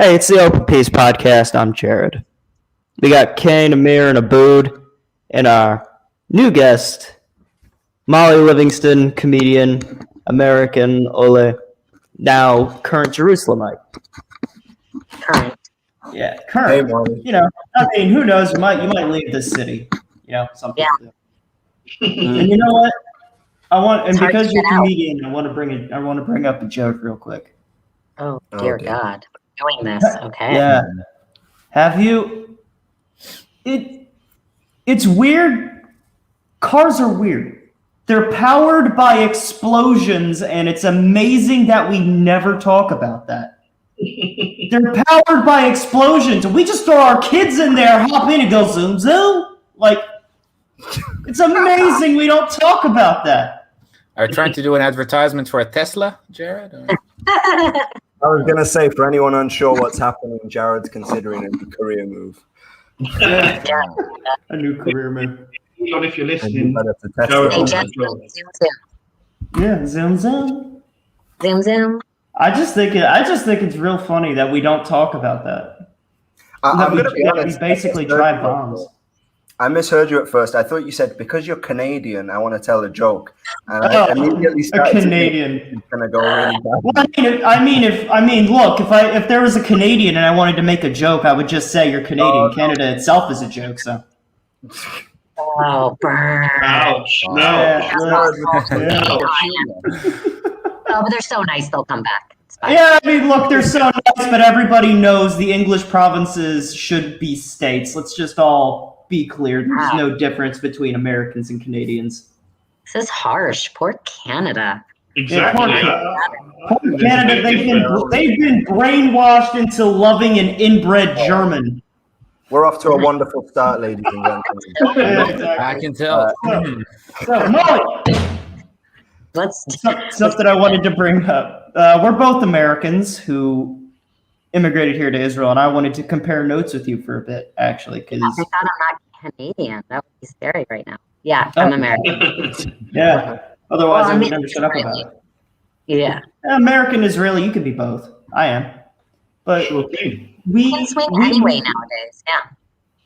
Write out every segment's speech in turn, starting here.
Hey, it's the Open Peace Podcast. I'm Jared. We got Kane, Amir, and Abood, and our new guest, Molly Livingston, comedian, American, Ole, now current Jerusalemite. Current. Yeah, current. Hey, Molly. You know, I mean, who knows? You might leave this city. You know, some people do. And you know what? Because you're a comedian, I want to bring up a joke real quick. Oh dear God. Doing this, okay. Yeah. Have you? It's weird. Cars are weird. They're powered by explosions, and it's amazing that we never talk about that. They're powered by explosions, and we just throw our kids in there, hop in, and go zoom zoom. Like, it's amazing we don't talk about that. Are you trying to do an advertisement for a Tesla, Jared? I was going to say, for anyone unsure what's happening, Jared's considering a career move. Yeah. A new career move. If you're listening, yeah, zoom zoom. Zoom zoom. I just think it's real funny that we don't talk about that. I'm going to be honest. We basically drive bombs. I misheard you at first. I thought you said, because you're Canadian, I want to tell a joke. And I immediately started a Canadian. It's going to go really bad. Well, look, if there was a Canadian and I wanted to make a joke, I would just say you're Canadian. Canada itself is a joke, so. Oh, burn. Ouch. No. Yeah. Oh, but they're so nice, they'll come back. Yeah, I mean, look, they're so nice, but everybody knows the English provinces should be states. Let's just all be clear. There's no difference between Americans and Canadians. This is harsh. Poor Canada. Exactly. Poor Canada, they've been brainwashed into loving an inbred German. We're off to a wonderful start, ladies and gentlemen. Yeah, exactly. I can tell. So, Molly, something I wanted to bring up. We're both Americans who immigrated here to Israel, and I wanted to compare notes with you for a bit, actually. I thought I'm not Canadian. That would be scary right now. Yeah, I'm American. Yeah. Otherwise, I would never shut up about it. Yeah. American, Israeli, you could be both. I am. But Sure thing. You can swing anyway nowadays. Yeah.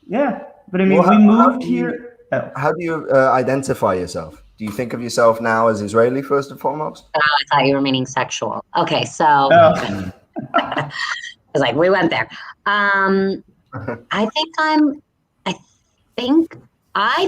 Yeah. But I mean, we moved here. How do you identify yourself? Do you think of yourself now as Israeli first and foremost? Oh, I thought you were meaning sexual. Okay, so I was like, we went there. I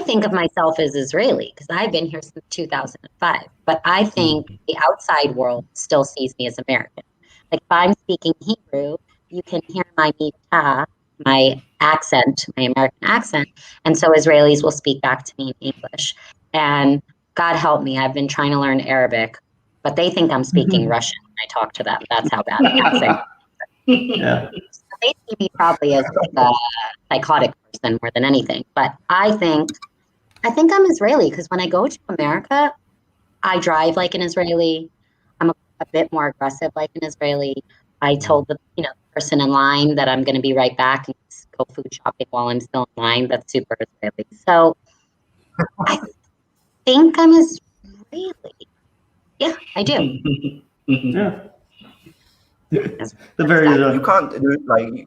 think of myself as Israeli because I've been here since 2005. But I think the outside world still sees me as American. Like if I'm speaking Hebrew, you can hear my mita, my accent, my American accent, and so Israelis will speak back to me in English. And God help me, I've been trying to learn Arabic, but they think I'm speaking Russian when I talk to them. That's how bad I'm accent. Yeah. So they see me probably as like a psychotic person more than anything. But I think I'm Israeli because when I go to America, I drive like an Israeli. I'm a bit more aggressive like an Israeli. I told the person in line that I'm going to be right back and go food shopping while I'm still in line. That's super Israeli. So I think I'm Israeli. Yeah, I do. Yeah. You can't do like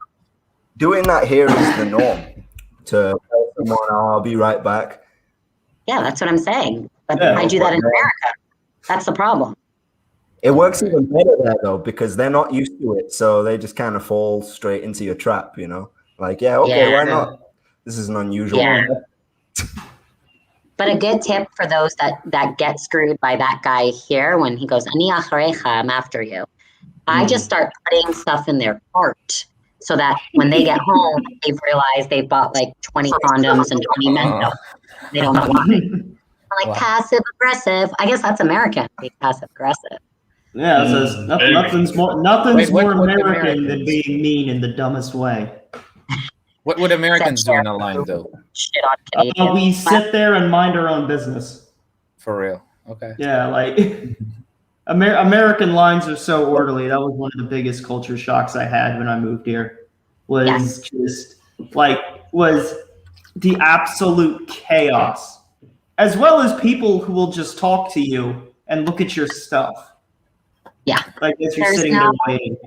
doing that here is the norm. To tell someone, I'll be right back. Yeah, that's what I'm saying. But I do that in America. That's the problem. It works even better there though because they're not used to it, so they just kind of fall straight into your trap. Like why not? This is an unusual. Yeah. But a good tip for those that get screwed by that guy here when he goes, Ani acharecha, I'm after you. I just start putting stuff in their cart so that when they get home, they've realized they've bought like 20 condoms and 20 Mentos. They don't know why. I'm like passive aggressive. I guess that's American, being passive aggressive. Yeah, so nothing's more American than being mean in the dumbest way. What would Americans do in a line, though? Shit on Canadians. We sit there and mind our own business. For real? Okay. Yeah, like American lines are so orderly. That was one of the biggest culture shocks I had when I moved here. Was the absolute chaos, as well as people who will just talk to you and look at your stuff. Yeah. Like if you're sitting there waiting.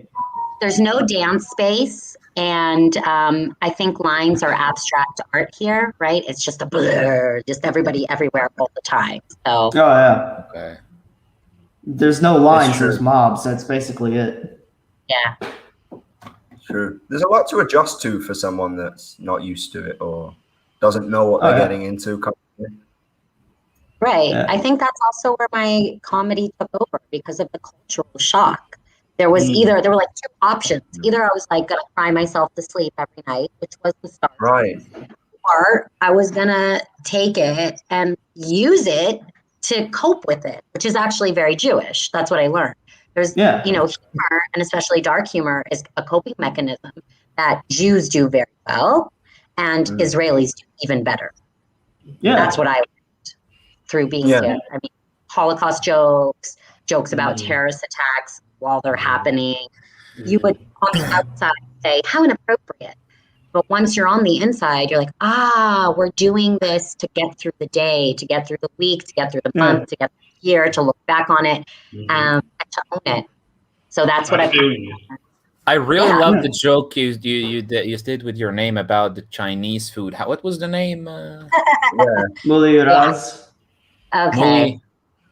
there's no dance space, and I think lines are abstract art here, right? It's just a blur, just everybody everywhere all the time. So Oh yeah. Okay. There's no lines. true. There's mobs. That's basically it. yeah, True. There's a lot to adjust to for someone that's not used to it or doesn't know what Oh, they're yeah. getting into. right. Yeah. I think that's also where my comedy took over because of the cultural shock. There was there were like two options. Either I was like gonna cry myself to sleep every night, which was the start, Right. or I was gonna take it and use it to cope with it, which is actually very Jewish. That's what I learned. There's, Yeah. humor, and especially dark humor is a coping mechanism that Jews do very well, and Israelis do even better. Yeah. That's what I learned through being here. I mean, Holocaust jokes about terrorist attacks while they're happening. You would on the outside say, how inappropriate. But once you're on the inside, you're like, we're doing this to get through the day, to get through the week, to get through the month, to get through the year, to look back on it, and to own it. So that's what I feel you. I really Yeah. love the joke you did with your name about the Chinese food. What was the name? Muli Raz. Okay. Muli.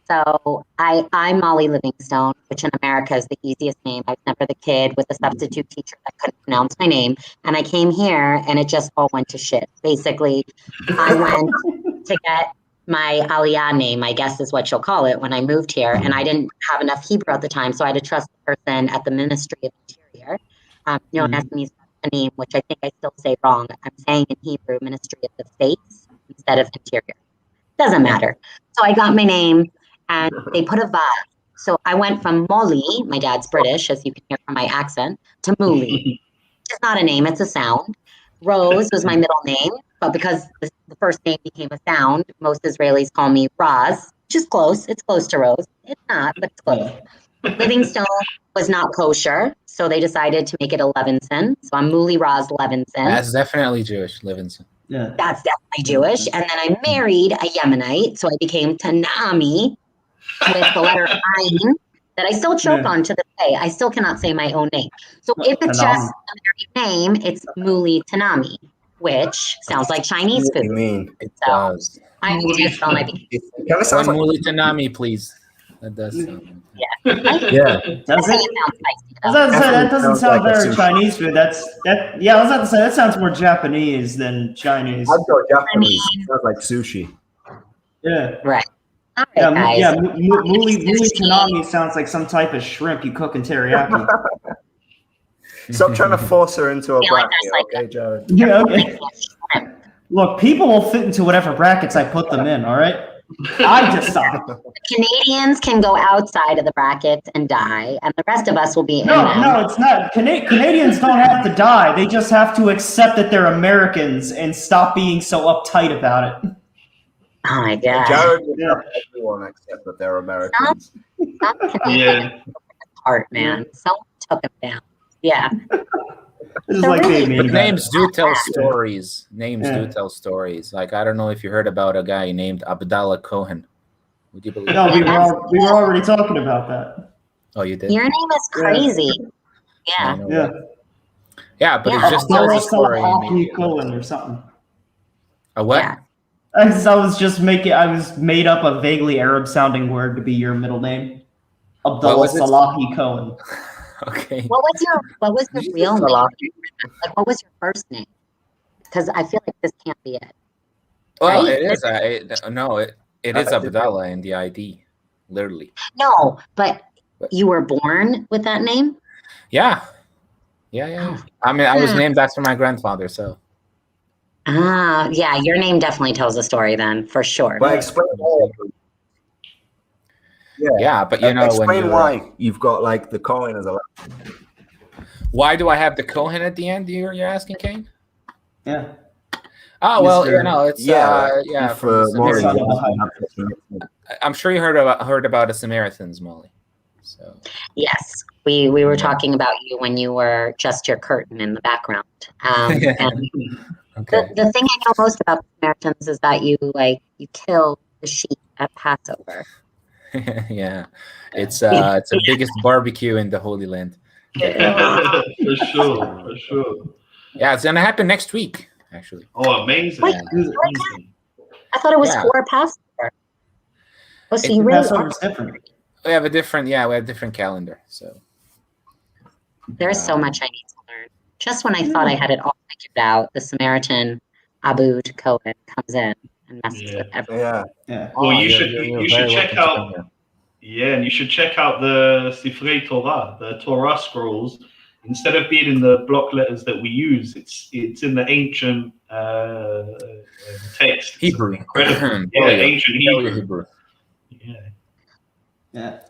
So I'm Molly Livingstone, which in America is the easiest name. I was never the kid with a substitute teacher that couldn't pronounce my name. And I came here and it just all went to shit. Basically, I went to get my Aliyah name, I guess is what you'll call it, when I moved here. And I didn't have enough Hebrew at the time, so I had to trust the person at the Ministry of Interior, known as Name, which I think I still say wrong. I'm saying in Hebrew, Ministry of the States instead of Interior. Doesn't matter. So I got my name. And they put a vav. So I went from Molly, my dad's British, as you can hear from my accent, to Muli. It's not a name, it's a sound. Rose was my middle name, but because the first name became a sound, most Israelis call me Raz, which is close. It's close to Rose. It's not, but it's close. Livingstone was not kosher, so they decided to make it a Levinson. So I'm Muli Raz Levinson. That's definitely Jewish, Livingston. Yeah. That's definitely Jewish. And then I married a Yemenite, so I became Tanami, with the letter Ayin that I still choke on to this day. I still cannot say my own name. So if it's just a married name, it's Muli Tanami, which sounds like Chinese What do you food. mean? It does. I moved to spell my It kind of sounds One like Muli Tanami, please. That does sound. yeah. I Does think it? it sounds spicy. I was about to say, that Definitely doesn't sounds sound like a very sushi. Chinese food. Yeah, I was about to say that sounds more Japanese than Chinese. I'd go Japanese. It sounds like sushi. Yeah. Right. All right, Yeah, guys. Muli Tanami sounds like some type of shrimp you cook in teriyaki. Stop trying to force her into a feel like bracket, there's okay, Jared? Yeah, okay. Look, people will fit into whatever brackets I put them in, all right? I decide. Canadians can go outside of the brackets and die, and the rest of us will be in No, them. no, it's not. Canadians don't have to die. They just have to accept that they're Americans and stop being so uptight about it. Oh my god. Jared would have everyone accept that they're Americans. Some Canadian Yeah. heart, man. Someone took him down. Yeah. It's like they mean But that. names do tell stories. Names Yeah. do tell stories. Like, I don't know if you heard about a guy named Abdallah Cohen. Would you believe No, that? we were already talking about that. Oh, you did? Your name is crazy. I Yeah. know Yeah. that. Yeah, but Yeah. it just tells a Abdullah story. Salahi Cohen or something. A what? Yeah. I was made up a vaguely Arab sounding word to be your middle name. Abdullah was it? Salahi Cohen. Okay. What was your real name? Like, what was your first name? Because I feel like this can't be it. Well, Right? it is. It is Abdallah in the ID, literally. No, but you were born with that name? Yeah. Yeah. I mean, I was named after my grandfather, so. Yeah, your name definitely tells a story then, for sure. But explain why. Yeah, but you know, explain when why you've got like the Cohen as a. why do I have the Cohen at the end? You're asking, Kane? Yeah. Oh well, Mr. you know, it's if from the Maury Samaritans. I'm sure you heard about the Samaritans, Molly. So Yes, we were talking about you when you were just your curtain in the background. And okay. the thing I know most about the Samaritans is that you kill the sheep at Passover. Yeah, it's the biggest barbecue in the Holy Land. For sure, for sure. Yeah, it's gonna happen next week, actually. Oh, amazing. Wait, Amazing. I thought it was Yeah. for Passover. Oh, so It- you really Passover's different. We have a different calendar. So There's so much I need to learn. Just when I thought I had it all figured out, the Samaritan Abud Cohen comes in and messes with everything. Yeah. Yeah. Well, you you're should very check welcome to come out. here. Yeah, and you should check out the Sifrei Torah, the Torah scrolls. Instead of being in the block letters that we use, it's in the ancient text. It's Hebrew. incredible. Yeah, Paleo- ancient Paleo Hebrew. Hebrew. Yeah. Yeah.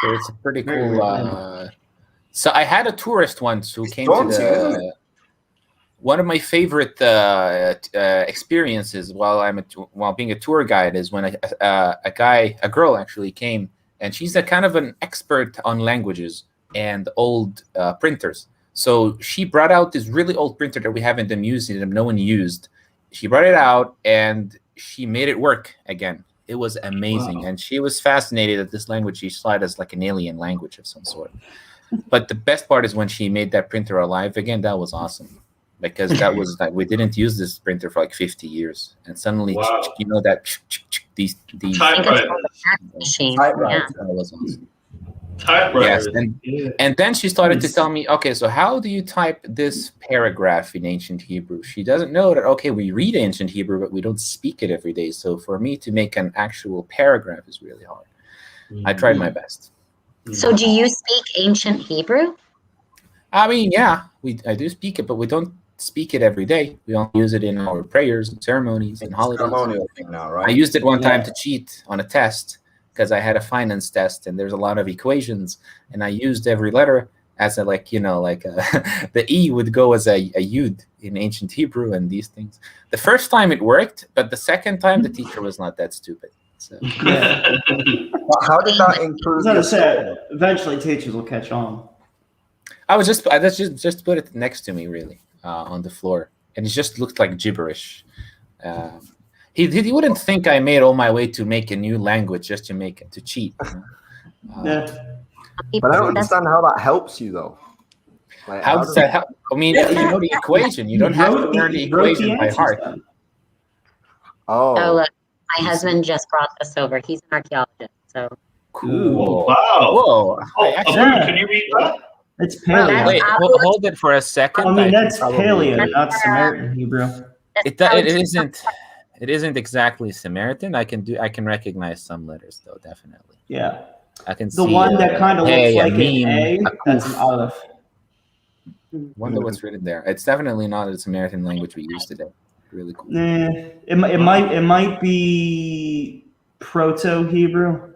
So it's a pretty Very cool. weird. So I had a tourist once who came Don't to you? one of my favorite experiences while being a tour guide is when a girl actually came, and she's a kind of an expert on languages and old printers. So she brought out this really old printer that we haven't been using, that no one used. She brought it out and she made it work again. It was amazing. Wow. And she was fascinated that this language she saw it as like an alien language of some sort. But the best part is when she made that printer alive again. That was awesome, because that was like, we didn't use this printer for like 50 years, and suddenly, Wow. you know, that these Typewriters. Machine. Typewriter. Yeah. that was awesome. Typewriters. Yes, and- yeah. And then she started to Nice. tell me, okay, so how do you type this paragraph in ancient Hebrew? She doesn't know that, okay, we read ancient Hebrew, but we don't speak it every day. So for me to make an actual paragraph is really hard. I tried my best. So do you speak ancient Hebrew? I mean, yeah, I do speak it, but we don't speak it every day. We only use it in our prayers and ceremonies and It's a holidays. ceremonial thing now, I right? used it one time Yeah. to cheat on a test because I had a finance test and there's a lot of equations, and I used every letter as a the E would go as a yud in ancient Hebrew and these things. The first time it worked, but the second time the teacher was not that stupid. So Yeah. But how did that I improve was your gonna say, score? eventually teachers will catch on. I just put it next to me really on the floor, and it just looked like gibberish. He wouldn't think I made all my way to make a new language just to cheat. You know? Yeah. But I don't understand how that helps you, though. Like, How does that help? I mean, you know the equation. You don't have to learn the equation by heart. Oh, Oh, look, my husband just brought this over. He's an archaeologist. So Cool. Wow. Whoa. Oh, Actually, Abu, can you read that? It's Well, paleo. wait, hold it for a second. I mean, can that's probably- paleo, not Samaritan Hebrew. It isn't exactly Samaritan. I can recognize some letters though, definitely. Yeah. I can The see one that kind of looks like an meme, A, a that's kuf. an aleph. Wonder what's written there. It's definitely not a Samaritan language we use today. Really cool. It might be Proto-Hebrew.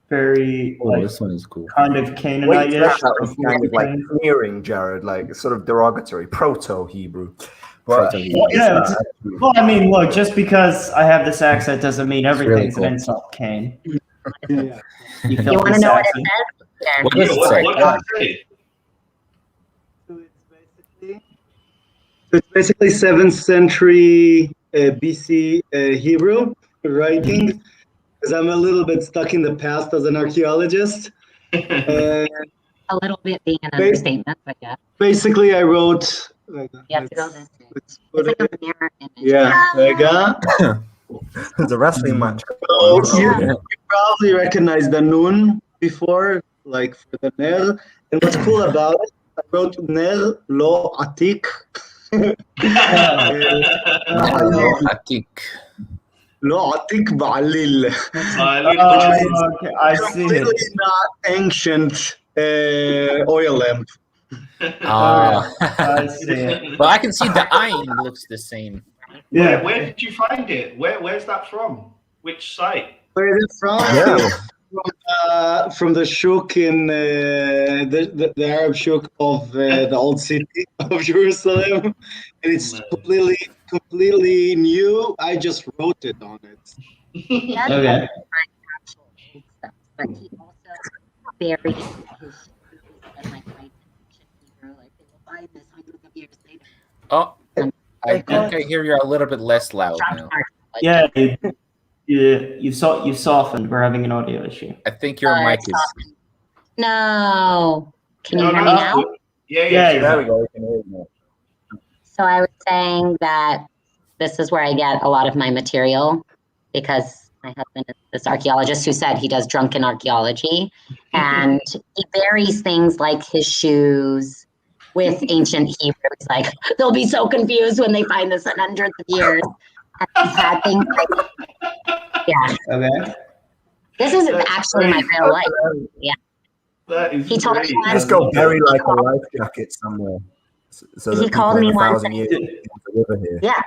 Very, Oh, like, this one is cool. kind of wait, Canaanite-ish. that was kind of like sneering, Jared, like sort of derogatory, proto-Hebrew. But Proto-Hebrew. what is Yeah, that? Well, I mean, look, just because I have this accent doesn't mean It's really everything's cool. an insult, Kane. you You want to know what it says? There. What Yeah, does it what say? does it say? It's basically 7th century BC Hebrew writing, because I'm a little bit stuck in the past as an archaeologist. A little bit being an Wait. understatement, but yeah. Basically, I wrote. You have to go this way. Let's It's put like it. a mirror image. Yeah, lega. There's a wrestling match. So you probably recognized the noon before, like for the ner. And what's cool about it, I wrote ner lo atik. Atik. Lo atik ba'alil. Okay, I see Completely it. not ancient oil lamp. I see it. Well, I can see the ayin looks the same. Yeah. Where did you find it? Where's that from? Which site? Where is it from? Yeah. From the shuk in the Arab shuk of the old city of Jerusalem, and it's No. completely new. I just wrote it on it. He does Okay. have actual old stuff, but he also buried his shoes and like ancient Hebrew. Like they will find this hundreds of years later. Oh, I think I hear you a little bit less loud now. Like, Yeah, you softened. We're having an audio issue. I think your mic is. No. Can you hear me now? Yeah. There we go. We can hear you now. So I was saying that this is where I get a lot of my material because my husband is this archaeologist who said he does drunken archaeology, and he buries things like his shoes with ancient Hebrews. Like, they'll be so confused when they find this in hundreds of years. And he's had things like, yeah. Okay. This is actually my real life. Yeah. That is He told me great. once- Just go bury like a life jacket somewhere, so that He called people in me once 1,000 years can see the river here. Yeah.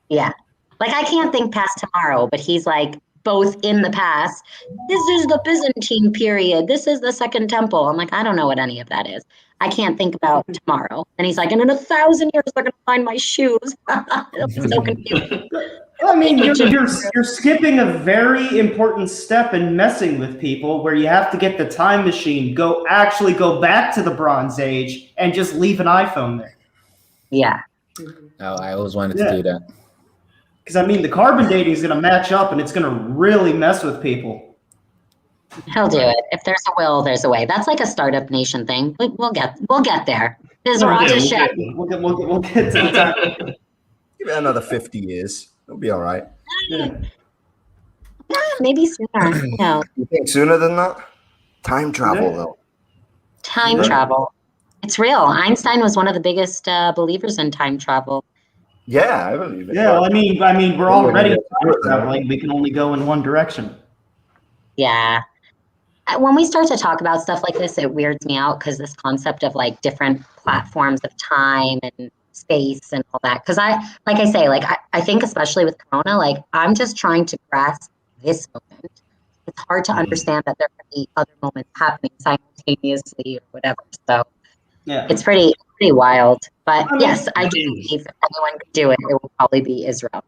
Yeah. Like, I can't think past tomorrow, but he's like, both in the past, this is the Byzantine period. This is the Second Temple. I'm like, I don't know what any of that is. I can't think about tomorrow. And he's like, and in 1,000 years, they're going to find my shoes. It'll be so confusing. I mean, you're skipping a very important step in messing with people, where you have to get the time machine, go back to the Bronze Age, and just leave an iPhone there. Yeah. Oh, I always wanted to do that. Because I mean, the carbon dating is going to match up, and it's going to really mess with people. He'll do it. If there's a will, there's a way. That's like a startup nation thing. We'll get there. There's a Roger ship. We'll get to the time. Give it another 50 years. It'll be all right. Yeah. Yeah, maybe sooner. No. You think sooner than that? Time travel, though. Time travel. It's real. Einstein was one of the biggest believers in time travel. Yeah, I believe it. Yeah, well, I mean, we're already time traveling. We can only go in one direction. Yeah. When we start to talk about stuff like this, it weirds me out, because this concept of like different platforms of time and space and all that. Because I think especially with Corona, like, I'm just trying to grasp this moment. It's hard to understand that there could be other moments happening simultaneously or whatever. So Yeah. it's pretty wild. But yes, I do believe if anyone could do it, it will probably be Israel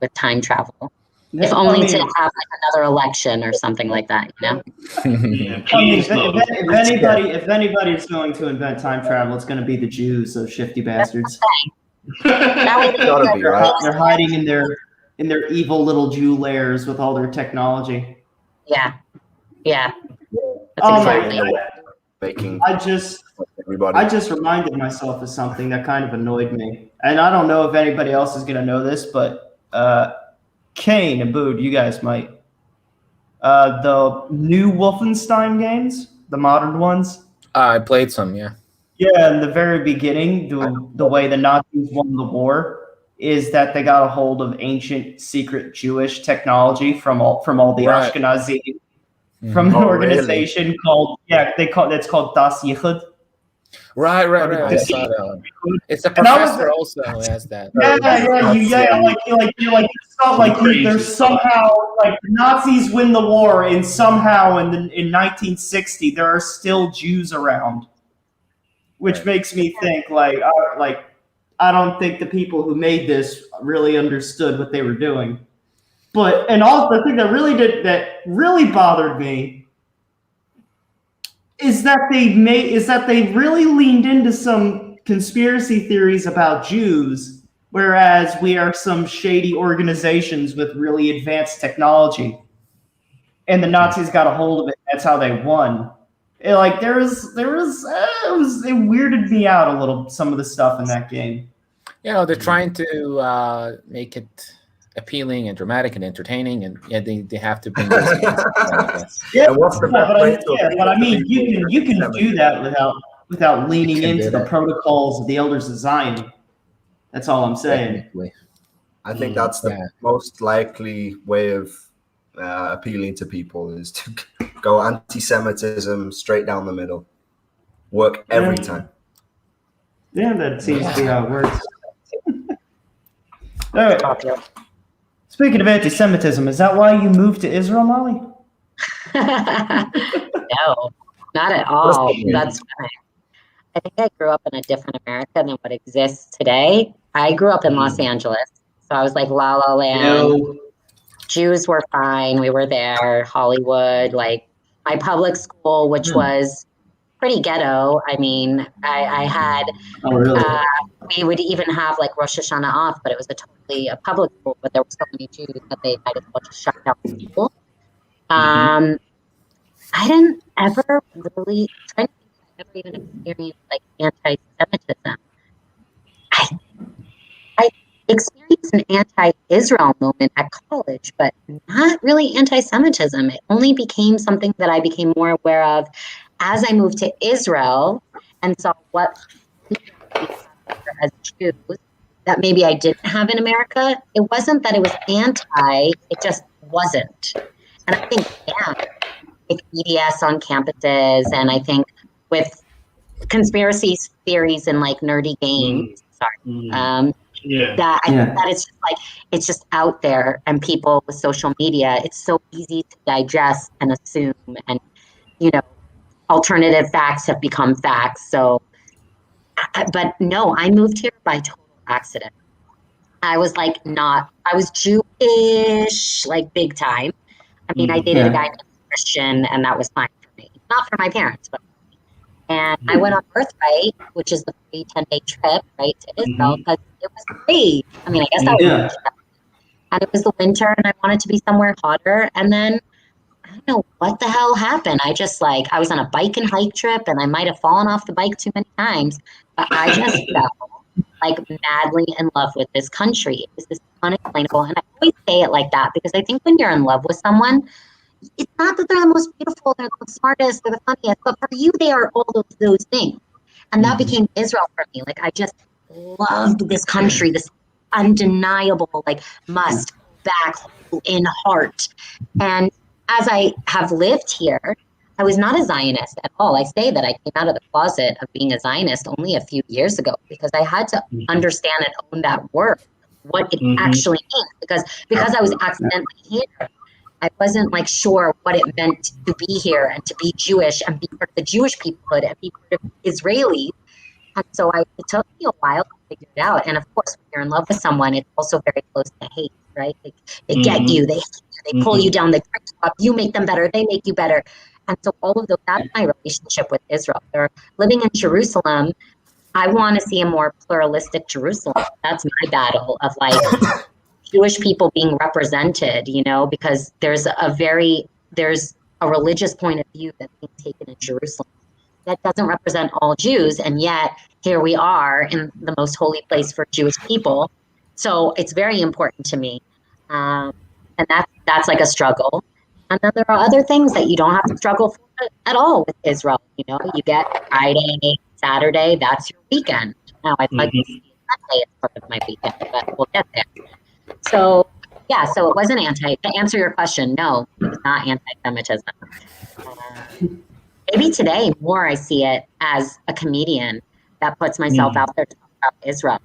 with time travel. If only to have like another election or something like that, you know? Yeah, I mean, please no. if anybody's going to invent time travel, it's going to be the Jews, those shifty bastards. That way they Gotta be, right? They're hiding in their evil little Jew lairs with all their technology. Yeah. That's Oh my exactly. God. Making I just reminded myself of something that kind of annoyed me, and I don't know if anybody else is going to know this, but Kane and Bood, you guys might. The new Wolfenstein games, the modern ones. I played some, yeah. Yeah, in the very beginning, the way the Nazis won the war is that they got a hold of ancient secret Jewish technology from all the Right. Ashkenazi, from an Oh, organization called it's called Das Yichud. Right. I saw that one. It's a And I was- professor also who has that. There's somehow like the Nazis win the war, and somehow in 1960 there are still Jews around, which makes me think I don't think the people who made this really understood what they were doing. And also the thing that really bothered me is that they really leaned into some conspiracy theories about Jews, whereas we are some shady organizations with really advanced technology, and the Nazis got a hold of it. That's how they won. It weirded me out a little, some of the stuff in that game. They're trying to make it appealing and dramatic and entertaining, and they have to bring those things. And what's the best way to but I mean, you can do that without leaning You can do into the that. protocols of the elders of Zion. That's all I'm saying. Technically. I think that's the most likely way of appealing to people, is to go anti-Semitism straight down the middle. Work every time. Yeah, that seems to be how it works. All right. Speaking of anti-Semitism, is that why you moved to Israel, Molly? No, not at all. That's funny. I think I grew up in a different America than what exists today. I grew up in Los Angeles, so I was like La La Land. No. Jews were fine. We were there. Hollywood, like my public school, which was pretty ghetto. I mean, I had, Oh, really? we would even have like Rosh Hashanah off, but it was a public school, but there were so many Jews that they might as well just shut down the school. I didn't ever really, I even experienced like anti-Semitism. I experienced an anti-Israel moment at college, but not really anti-Semitism. It only became something that I became more aware of as I moved to Israel and saw what we have here as Jews that maybe I didn't have in America. It wasn't that it was anti, it just wasn't. And I think, yeah, with EDS on campuses, and I think with conspiracy theories and like nerdy games, that I think that it's just like, it's just out there, and people with social media, it's so easy to digest and assume, and alternative facts have become facts. So, but no, I moved here by total accident. I was I was Jewish, like big time. I mean, I dated a guy named Christian, and that was fine for me. Not for my parents, but and I went on Birthright, which is the free 10-day trip, right, to Israel, because it was free. I mean, I guess that was and it was the winter, and I wanted to be somewhere hotter. And then I don't know what the hell happened. I just I was on a bike and hike trip, and I might have fallen off the bike too many times, but I just fell like madly in love with this country. It was this unexplainable. And I always say it like that because I think when you're in love with someone, it's not that they're the most beautiful, they're the smartest, they're the funniest, but for you, they are all of those things. And that became Israel for me. Like, I just loved this country, this undeniable, must back in heart. And as I have lived here, I was not a Zionist at all. I say that I came out of the closet of being a Zionist only a few years ago because I had to understand and own that word, what it actually means. Because I was accidentally here, I wasn't sure what it meant to be here and to be Jewish and be part of the Jewish peoplehood and be part of Israelis. And so it took me a while to figure it out. And of course, when you're in love with someone, it's also very close to hate, right? They get you, they pull you down, they pick you up, you make them better, they make you better. And so all of those, that's my relationship with Israel. They're living in Jerusalem. I want to see a more pluralistic Jerusalem. That's my battle of Jewish people being represented, because there's a religious point of view that's being taken in Jerusalem that doesn't represent all Jews. And yet here we are in the most holy place for Jewish people. So it's very important to me. And that's a struggle. And then there are other things that you don't have to struggle for at all with Israel. You get Friday, Saturday, that's your weekend. Now, I'd like to see Sunday as part of my weekend, but we'll get there. So, yeah, so it wasn't to answer your question, no, it was not anti-Semitism. Maybe today more I see it as a comedian that puts myself out there to talk about Israel.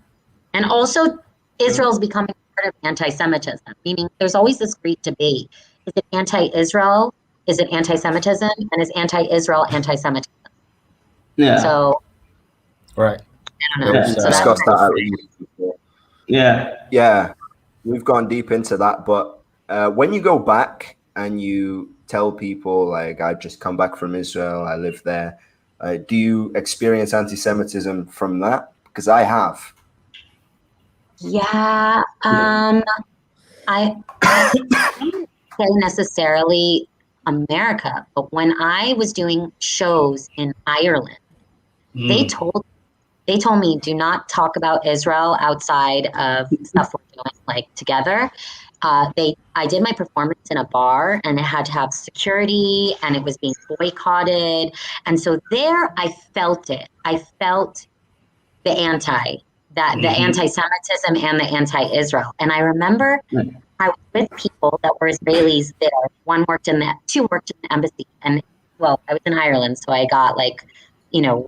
And also, Israel's becoming part of anti-Semitism, meaning there's always this great debate. Is it anti-Israel? Is it anti-Semitism? And is anti-Israel anti-Semitism? Yeah. So, right. I don't know. Yeah, so discussed that. Yeah. We've gone deep into that. But when you go back and you tell people, I just come back from Israel, I live there, do you experience anti-Semitism from that? Because I have. Yeah. I wouldn't say necessarily America, but when I was doing shows in Ireland, they told me, do not talk about Israel outside of stuff we're doing together. I did my performance in a bar, and it had to have security, and it was being boycotted. And so there I felt it. I felt the anti-Semitism and the anti-Israel. And I remember I was with people that were Israelis there. Two worked in the embassy. And well, I was in Ireland, so I got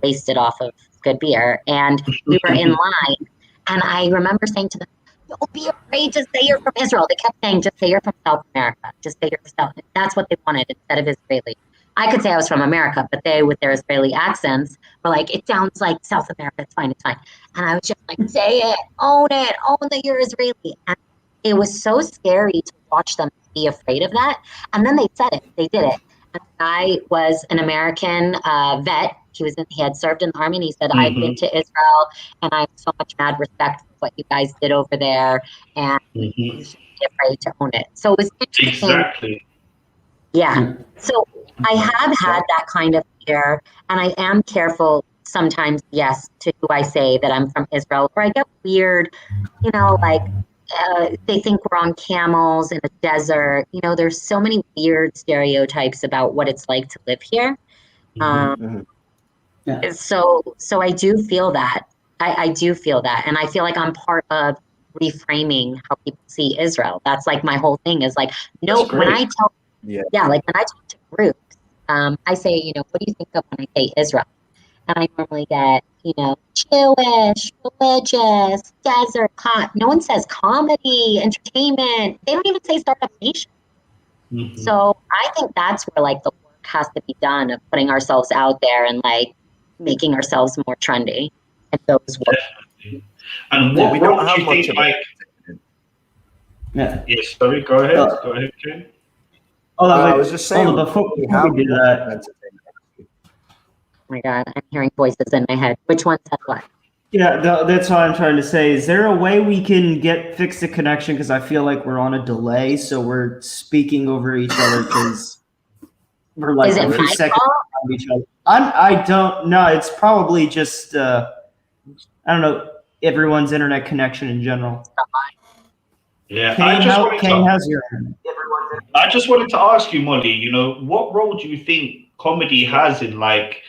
wasted off of good beer. And we were in line. And I remember saying to them, don't be afraid to say you're from Israel. They kept saying, just say you're from South America. Just say you're from South. That's what they wanted instead of Israeli. I could say I was from America, but they, with their Israeli accents, were it sounds like South America. It's fine. It's fine. And I was just say it, own that you're Israeli. And it was so scary to watch them be afraid of that. And then they said it. They did it. And the guy was an American vet. He had served in the army, and he said, I've been to Israel, and I have so much mad respect for what you guys did over there, and you shouldn't be afraid to own it. So it was interesting. Exactly. Yeah. So I have had that kind of here, and I am careful sometimes, yes, to who I say that I'm from Israel, or I get weird, like they think we're on camels in the desert. There's so many weird stereotypes about what it's like to live here. Mhm. Yeah. So I do feel that. I do feel that. And I feel like I'm part of reframing how people see Israel. That's like my whole thing is like, no, That's when great. I tell, Yeah. like when I talk to groups, I say, what do you think of when I say Israel? And I normally get, Jewish, religious, desert, hot. No one says comedy, entertainment. They don't even say startup nation. Mhm. So I think that's where like the work has to be done of putting ourselves out there and like making ourselves more trendy. And those work. Definitely. And Yeah, what We role don't do have you much think, of like, it. Yeah. yes, sorry, go ahead. Uh, Go ahead, Jane. Hold on, I wait. was just Hold saying, on, before we we have do much that. entertainment. Oh my God, I'm hearing voices in my head. Which one said what? Yeah, that's what I'm trying to say. Is there a way we can fix the connection? Because I feel like we're on a delay, so we're speaking over each other because we're like Is it a few my seconds fault? behind each other. I don't know. It's probably just I don't know, everyone's internet connection in general. Yeah, Kane, how's your internet? I just wanted to ask you, Molly, what role do you think comedy has in like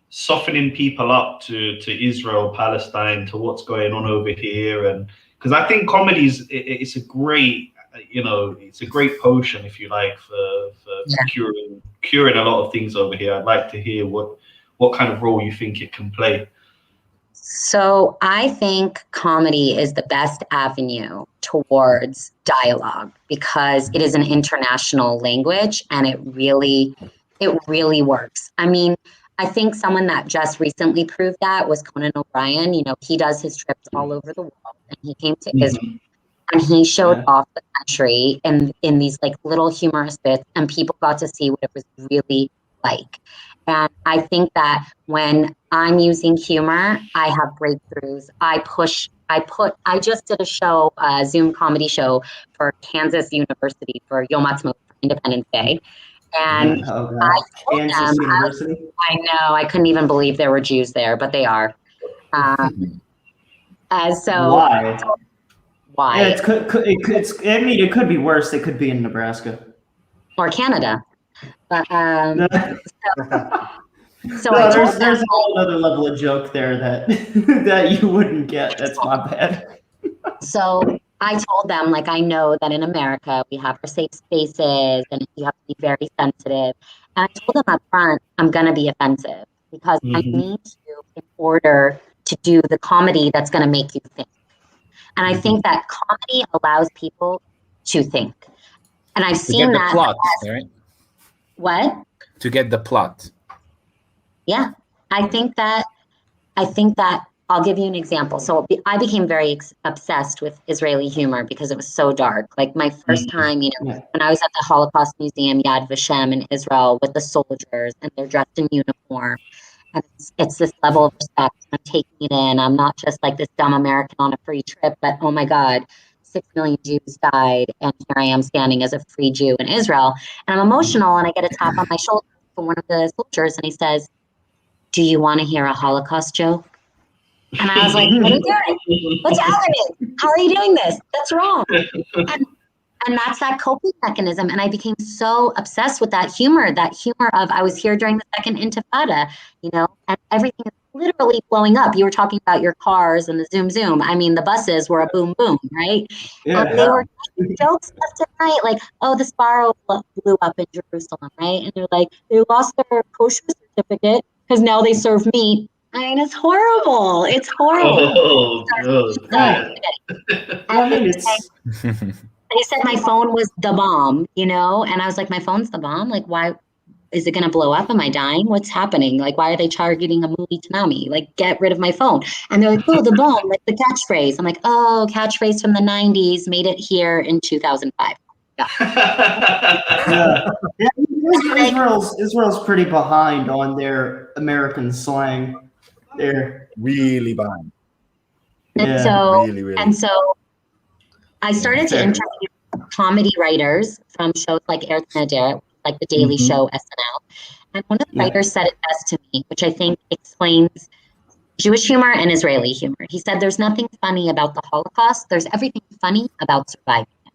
softening people up to Israel, Palestine, to what's going on over here? And because I think it's a great, it's a great potion, if you like, for Yeah. curing a lot of things over here. I'd like to hear what kind of role you think it can play. So I think comedy is the best avenue towards dialogue because it is an international language and it really works. I mean, I think someone that just recently proved that was Conan O'Brien. He does his trips all over the world and he came to Israel and he showed Yeah. off the country in these like little humorous bits and people got to see what it was really like. And I think that when I'm using humor, I have breakthroughs. I just did a show, a Zoom comedy show for Kansas University for Yom Ha'atzmaut, for Independence Day. And Oh I God, told Kansas them, University. I know, I couldn't even believe there were Jews there, but they are. So Why? why? Yeah, I mean, it could be worse. It could be in Nebraska. Or Canada. But No, so I told them, there's a whole other level of joke there that that you wouldn't get. That's my bad. so I told them, like, I know that in America we have our safe spaces and you have to be very sensitive. And I told them up front, I'm going to be offensive because I need to in order to do the comedy that's going to make you think. And I think that comedy allows people to think. And I've To get seen the that. plot, right? What? To get the plot. Yeah. I think that I'll give you an example. So I became very obsessed with Israeli humor because it was so dark. Like my first time, Yeah. when I was at the Holocaust Museum, Yad Vashem in Israel with the soldiers and they're dressed in uniform. And it's this level of respect. I'm taking it in. I'm not just like this dumb American on a free trip, but oh my God, 6 million Jews died. And here I am standing as a free Jew in Israel. And I'm emotional and I get a tap on my shoulder from one of the soldiers and he says, do you want to hear a Holocaust joke? And I was like, what are you doing? What's happening? How are you doing this? That's wrong. And that's that coping mechanism. And I became so obsessed with that humor of I was here during the second intifada, and everything is literally blowing up. You were talking about your cars and the zoom zoom. I mean, the buses were a boom boom, right? Yeah. And they were jokes left and right, like, oh, the Sparrow blew up in Jerusalem, right? And they're like, they lost their kosher certificate because now they serve meat. I mean, it's horrible. It's horrible. Oh, God. I mean, it's They said my phone was the bomb, and I was like, my phone's the bomb? Like, why is it going to blow up? Am I dying? What's happening? Like, why are they targeting a movie Tanami? Like, get rid of my phone. And they're like, oh, the bomb, like the catchphrase. I'm like, oh, catchphrase from the 90s, made it here in 2005. yeah. Israel's pretty behind on their American slang. They're Really bad. And so I started to interview comedy writers from shows like Eretz Neheret, like The Daily Show, SNL. And one of the writers said it best to me, which I think explains Jewish humor and Israeli humor. He said, there's nothing funny about the Holocaust. There's everything funny about surviving it.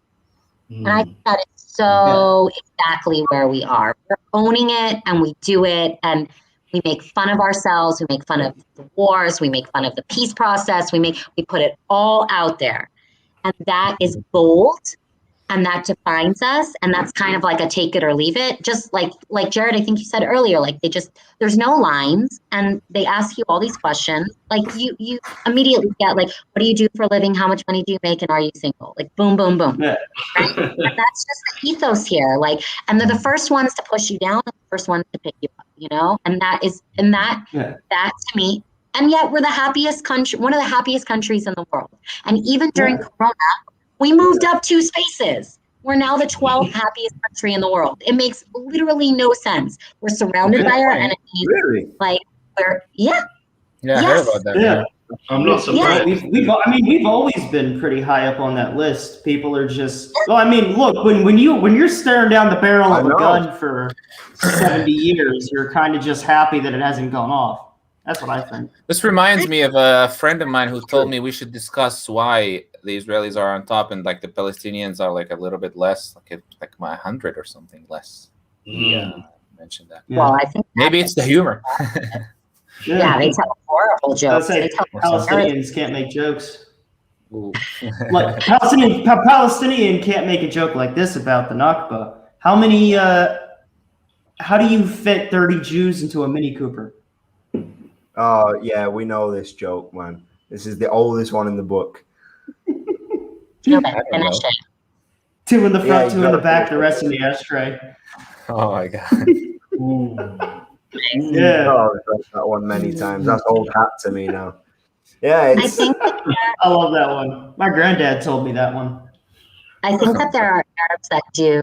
And I think that is so exactly where we are. We're owning it and we do it. And we make fun of ourselves. We make fun of the wars. We make fun of the peace process. We put it all out there. And that is bold. And that defines us, and that's kind of like a take it or leave it. Just like Jared, I think you said earlier, like there's no lines, and they ask you all these questions. Like you immediately get like, what do you do for a living? How much money do you make? And are you single? Like boom, boom, boom. Yeah. Right? And that's just the ethos here. Like, and they're the first ones to push you down, and the first ones to pick you up. And that to me. And yet we're the happiest country, one of the happiest countries in the world. And even during Corona, we moved up 2 spaces. We're now the 12th happiest country in the world. It makes literally no sense. We're surrounded by our enemies. Really? Like Yeah, I heard about that. Yeah. I'm not surprised. We've always been pretty high up on that list. People are just look, when you're staring down the barrel of a gun for 70 years, you're kind of just happy that it hasn't gone off. That's what I think. This reminds me of a friend of mine who told me we should discuss why the Israelis are on top and like the Palestinians are like a little bit less, like 100 or something less. Yeah, mentioned that. Well, I think maybe it's the humor. Yeah, they tell horrible jokes. Palestinians can't make jokes. Like Palestinian can't make a joke like this about the Nakba. How many? How do you fit 30 Jews into a Mini Cooper? Oh yeah, we know this joke, man. This is the oldest one in the book. Finish it. 2 in the front, 2 in the back, the rest in the ashtray. Oh my god. Yeah. Oh, I've read that one many times. That's old hat to me now. Yeah, I think I love that one. My granddad told me that one. I think that there are Arabs that do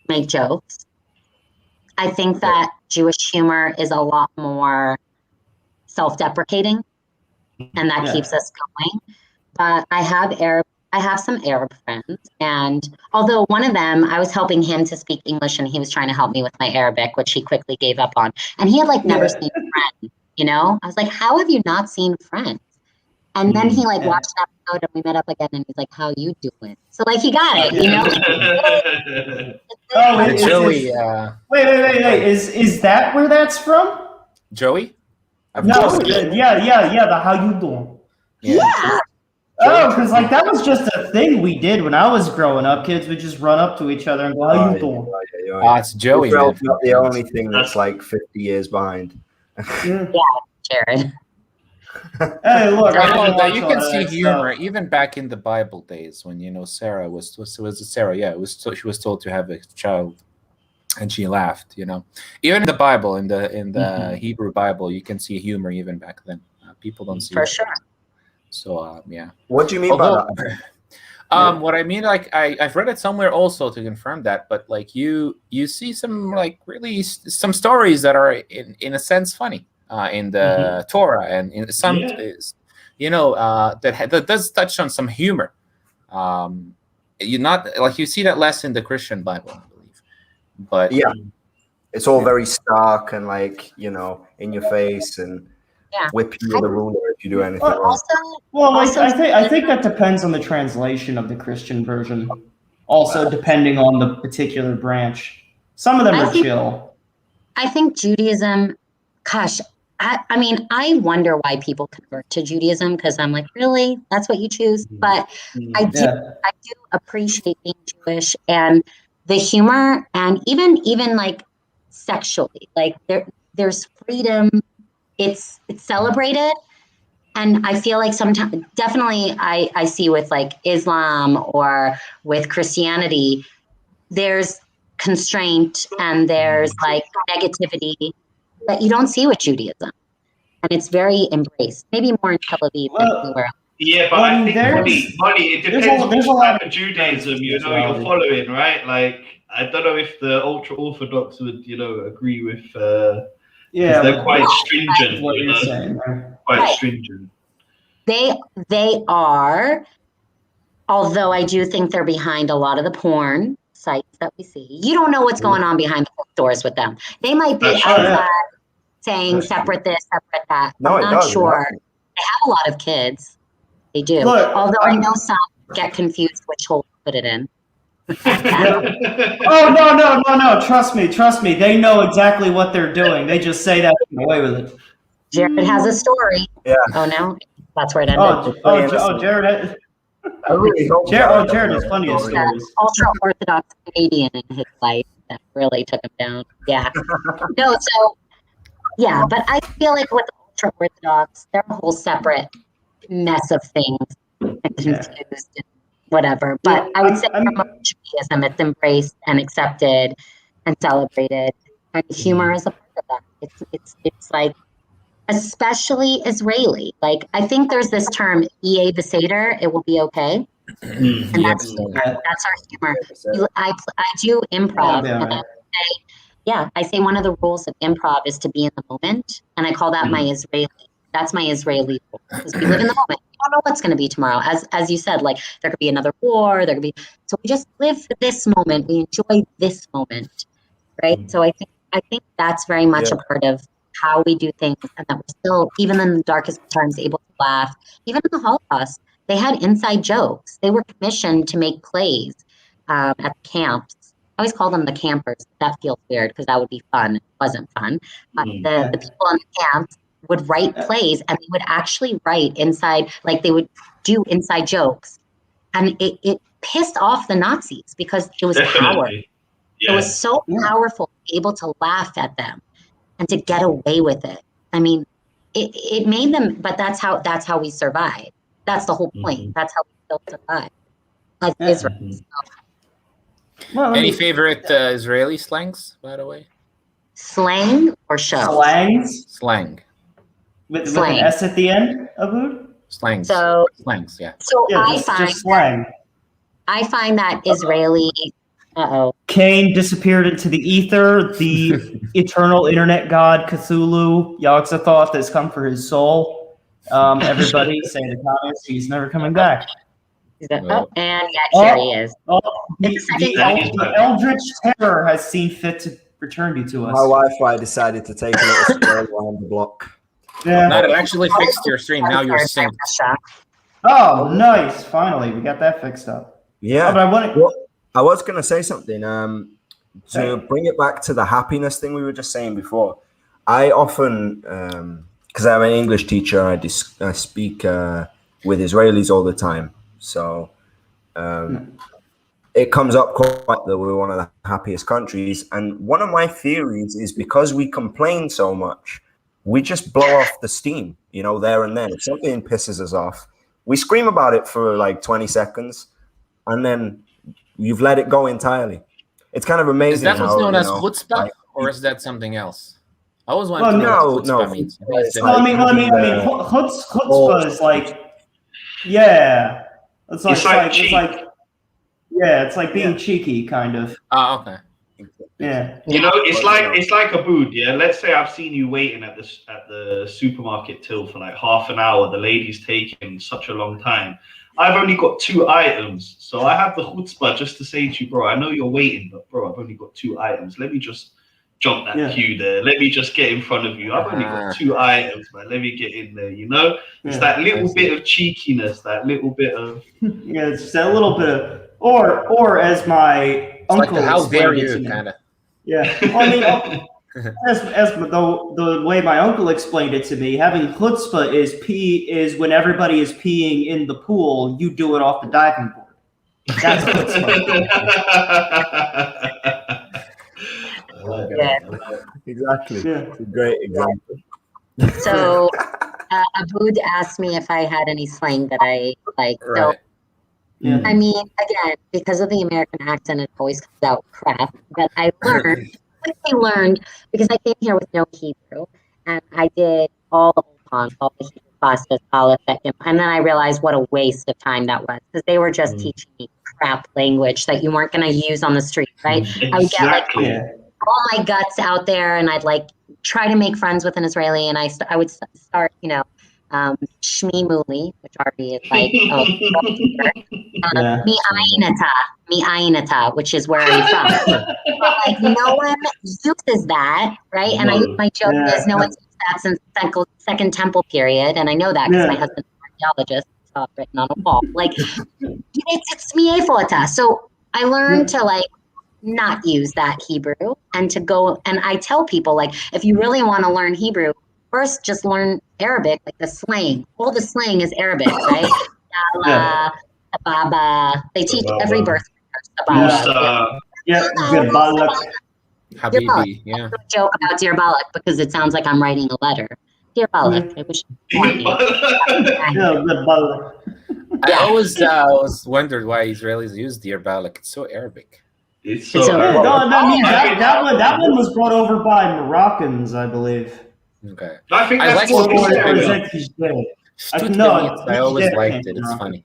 make jokes. I think that Jewish humor is a lot more self-deprecating, and that keeps us going. But I have some Arab friends, and although one of them, I was helping him to speak English, and he was trying to help me with my Arabic, which he quickly gave up on. And he had never seen Friends. I was like, "How have you not seen Friends?" And then he watched an episode, and we met up again, and he's like, "How you doing?" So he got it, Joey. Wait. Is that where that's from? Joey? No. Yeah. The how you doing? Yeah. Oh, because that was just a thing we did when I was growing up. Kids would just run up to each other and go, "How you doing?" It's Joey. Israel's not the only thing that's 50 years behind. Yeah, Jared. Hey, look, you can see humor even back in the Bible days when Sarah was it Sarah? Yeah, she was told to have a child, and she laughed. Even in the Bible, in the Hebrew Bible, you can see humor even back then. People don't see for it. sure. So yeah. What do you mean by that? What I mean, I've read it somewhere also to confirm that, but you see some really some stories that are in a sense funny in the Torah, and in some that does touch on some humor. You see that less in the Christian Bible, I believe. But yeah, it's all very stark and in your face and whip you with a ruler if you do anything wrong. I think that depends on the translation of the Christian version. Also, depending on the particular branch, some of them are chill. I think Judaism. Gosh, I wonder why people convert to Judaism, because I'm like, really, that's what you choose? But I do appreciate being Jewish and the humor, and even sexually, there's freedom. It's celebrated, and I feel like sometimes, definitely, I see with Islam or with Christianity, there's constraint and there's negativity that you don't see with Judaism, and it's very embraced. Maybe more in Tel Aviv than anywhere else. Yeah, but I think money. It depends on what type of Judaism you're following, right? I don't know if the ultra orthodox would agree with. They're quite stringent. What you're saying, right? Quite stringent. They are, although I do think they're behind a lot of the porn sites that we see. You don't know what's going on behind the doors with them. They might be That's true. outside saying separate this, separate that. No, I'm it not does, sure. They have a lot of kids. They do. Look, Although I know some get confused which hole to put it in. Oh no! Trust me. They know exactly what they're doing. They just say that to get away with it. Jared has a story. Yeah. Oh no, that's where it ended. Jared. I really hope Jared has plenty of stories. Ultra Orthodox Canadian in his life that really took him down. Yeah. No, so yeah, but I feel like with Ultra Orthodox, they're a whole separate mess of things and confused and whatever. But I would say from Judaism, it's embraced and accepted and celebrated, and humor is a part of that. It's like, especially Israeli. Like, I think there's this term, EA Beseder, it will be okay. And that's our humor. I do improv. And I say one of the rules of improv is to be in the moment. And I call that my Israeli. That's my Israeli rule. Because we live in the moment. We don't know what's going to be tomorrow. As you said, like, there could be another war. So we just live for this moment. We enjoy this moment. Right? So I think that's very much a part of how we do things, and that we're still, even in the darkest times, able to laugh. Even in the Holocaust, they had inside jokes. They were commissioned to make plays at the camps. I always call them the campers. That feels weird because that would be fun. It wasn't fun. The people in the camps would write plays, and they would actually write inside, like they would do inside jokes. And it pissed off the Nazis because it was power. Yeah. It was so powerful to be able to laugh at them and to get away with it. I mean, it made them, but that's how we survive. That's the whole point. That's how we still survive. As Israel. Well, Any favorite Israeli slangs, by the way? Slang or show? Slang. With an Slang. S at the end, Abood? Slangs. So slangs, yeah. So yeah, just slang. I find that Israeli. Cain disappeared into the ether. The eternal internet god Cthulhu, Yog-Sothoth, has come for his soul. Everybody say the comments, he's never coming back. Here he is. The Eldritch Terror has seen fit to return you to us. My Wi-Fi decided to take a little stroll around the block. Yeah. Now it actually fixed your stream. Now you're synced. Oh, nice! Finally, we got that fixed up. Yeah. But I was going to say something. To bring it back to the happiness thing we were just saying before. I often, because I'm an English teacher, I speak with Israelis all the time. So it comes up quite that we're one of the happiest countries. And one of my theories is because we complain so much, we just blow off the steam, there and then. If something pisses us off, we scream about it for like 20 seconds, and then you've let it go entirely. It's kind of amazing. Is that what's known as chutzpah, or is that something else? I always wanted to know what chutzpah means. Chutzpah is like, it's like being cheeky, kind of. Oh, okay. Yeah. It's like a boot. Yeah. Let's say I've seen you waiting at the supermarket till for like half an hour. The lady's taking such a long time. I've only got 2 items, so I have the chutzpah just to say to you, bro, I know you're waiting, but bro, I've only got 2 items. Let me just jump that queue there. Let me just get in front of you. I've only got 2 items, man. Let me get in there. It's that little bit of cheekiness, that little bit of it's just that little bit of, or as my uncle, like how dare you, kind of. Yeah, well, as the way my uncle explained it to me, having chutzpah is when everybody is peeing in the pool, you do it off the diving board. That's chutzpah. Exactly. Yeah. It's a great example. So Abood asked me if I had any slang that I like. Right. So I mean, again, because of the American accent, it always comes out crap. But I learned because I came here with no Hebrew, and I did all the Hebrew classes, and then I realized what a waste of time that was, because they were just teaching me crap language that you weren't going to use on the street, right? Exactly. I would get all my guts out there, and I'd try to make friends with an Israeli, and I would start, Shmi Muli, which already is like, oh, Yeah. Mi'ainata, which is where are you from? But like no one uses that, right? And my joke is no one's used that since the second temple period, and I know that because my husband's an archaeologist, saw it written on a wall. Like it's mi'efota. So I learned to like not use that Hebrew and to go, and I tell people like if you really want to learn Hebrew, first just learn Arabic, like the slang. All the slang is Arabic, right? Baba. They teach every birth. Musa. Yeah, good balak. Habibi, yeah. A joke about Dear Balak because it sounds like I'm writing a letter. Dear Balak, I wish you want you. Yeah, good balak. I always wondered why Israelis use Dear Balak. It's so Arabic. It's It's so. a- Yeah, no, I mean that one was brought over by Moroccans, I believe. Okay. I think I that's like what Stut Israel- Bemitz. Stut No, Bemitz, I always he's liked dead. it. It's funny.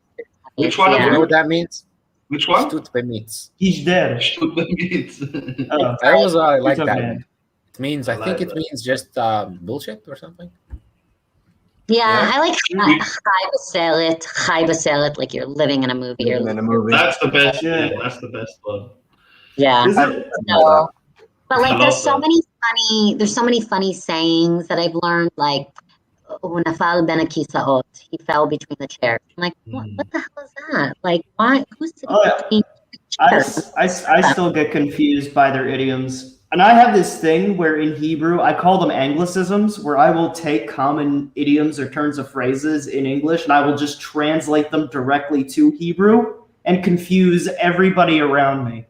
Which one? You know what that means? Which one? Stut Bemitz. He's dead. Oh, I always like it's that okay. one. It means, I think it means just bullshit or something. Yeah, I like Chai Baselet, like you're living in a movie. Living in a movie. That's the best. Yeah. Yeah, that's the best one. Yeah. Is it? So, but I like, love there's so that. many funny sayings that I've learned. Like, "Nafal ben akisaot," he fell between the chairs. I'm like, what the hell is that? Like, why? Who's sitting Oh, yeah. between I chairs? still get confused by their idioms. And I have this thing where in Hebrew, I call them anglicisms, where I will take common idioms or turns of phrases in English and I will just translate them directly to Hebrew and confuse everybody around me.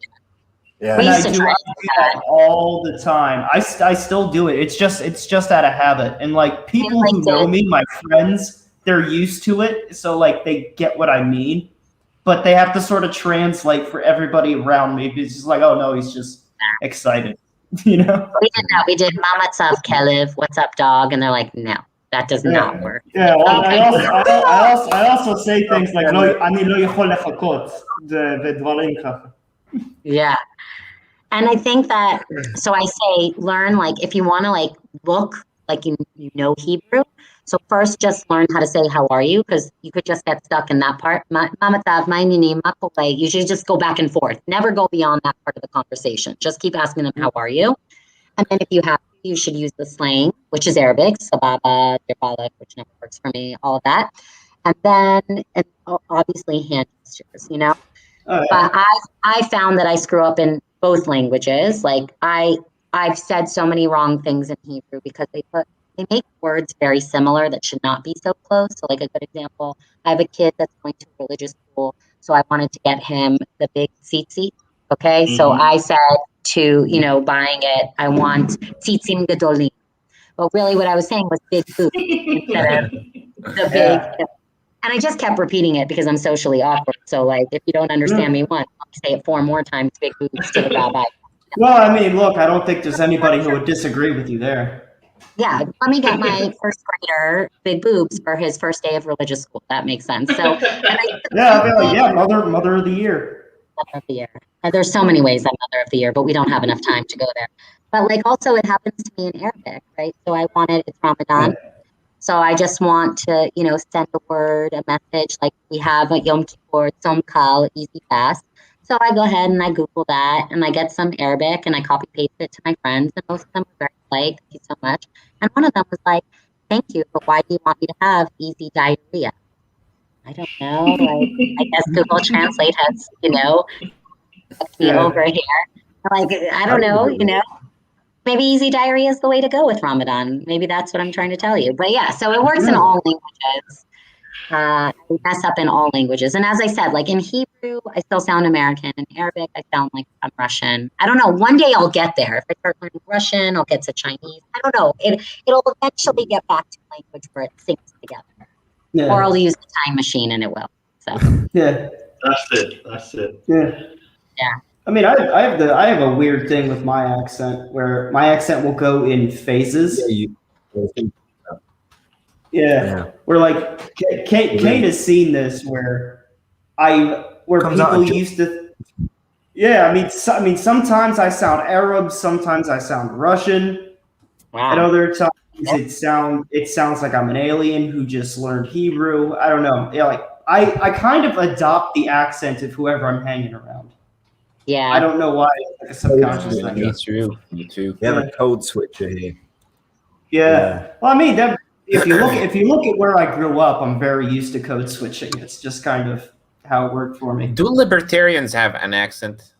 Yeah. We And I used to do try that all the time. I still do it. It's just out of habit. And like people who know me, my friends, they're used to it. So like they get what I mean. But they have to sort of translate for everybody around me. It's just like, oh no, he's just excited. You know? We did that. We did Mama Tzav Kelev, what's up, dog? And they're like, no, that does not work. Yeah, I also say things like, אני לא יכול לחכות, ודברים ככה. Yeah. And I think that, so I say, learn, like, if you want to, like, look like you know Hebrew, so first just learn how to say, how are you? Because you could just get stuck in that part. Mama Tav, my name, you should just go back and forth. Never go beyond that part of the conversation. Just keep asking them, how are you? And then if you have, you should use the slang, which is Arabic, sababa, dirbalik, which never works for me, all of that. And then obviously hand gestures, you know? Oh, yeah. But I found that I screw up in both languages. Like I've said so many wrong things in Hebrew because they make words very similar that should not be so close. So like a good example, I have a kid that's going to religious school. So I wanted to get him the big tzitzit. Okay. So I said to, buying it, I want tzitzim gedolim. But really what I was saying was big boobs instead of the big. And I just kept repeating it because I'm socially awkward. So like, if you don't understand me once, I'll say it 4 more times, big boobs to the rabbi. Well, I mean, look, I don't think there's anybody who would disagree with you there. Yeah, let me get my first grader big boobs for his first day of religious school. That makes sense. So, mother of the year. Mother of the year. There's so many ways I'm mother of the year, but we don't have enough time to go there. But like, also, it happens to me in Arabic, right? So it's Ramadan. Yeah. So I just want to, send a word, a message, like we have a Yom Kippur, Tzom Kal, easy fast. So I go ahead and I Google that and I get some Arabic and I copy paste it to my friends. And most of them were very polite. Thank you so much. And one of them was like, thank you, but why do you want me to have easy diarrhea? I don't know. Like, I guess Google Translate has, me over here. Like, I don't know, maybe easy diarrhea is the way to go with Ramadan. Maybe that's what I'm trying to tell you. But yeah, so it works in all languages. We mess up in all languages. And as I said, like in Hebrew, I still sound American. In Arabic, I sound like I'm Russian. I don't know. One day I'll get there. If I start learning Russian, I'll get to Chinese. I don't know. It'll eventually get back to language where it syncs together. Yeah. Or I'll use the time machine and it will. So yeah. That's it. Yeah. Yeah. I mean, I have a weird thing with my accent where my accent will go in phases. Yeah. Where like Kate has seen this where people used to. Yeah, I mean, sometimes I sound Arab, sometimes I sound Russian. Wow. At other times it sounds like I'm an alien who just learned Hebrew. I don't know. Yeah, like I kind of adopt the accent of whoever I'm hanging around. I Yeah. don't know why. It's like a subconscious Yeah, thing. Me too. Me too. We have a code switcher here. Yeah. Well, I mean, if you look at where I grew up, I'm very used to code switching. It's just kind of how it worked for me. Do libertarians have an accent?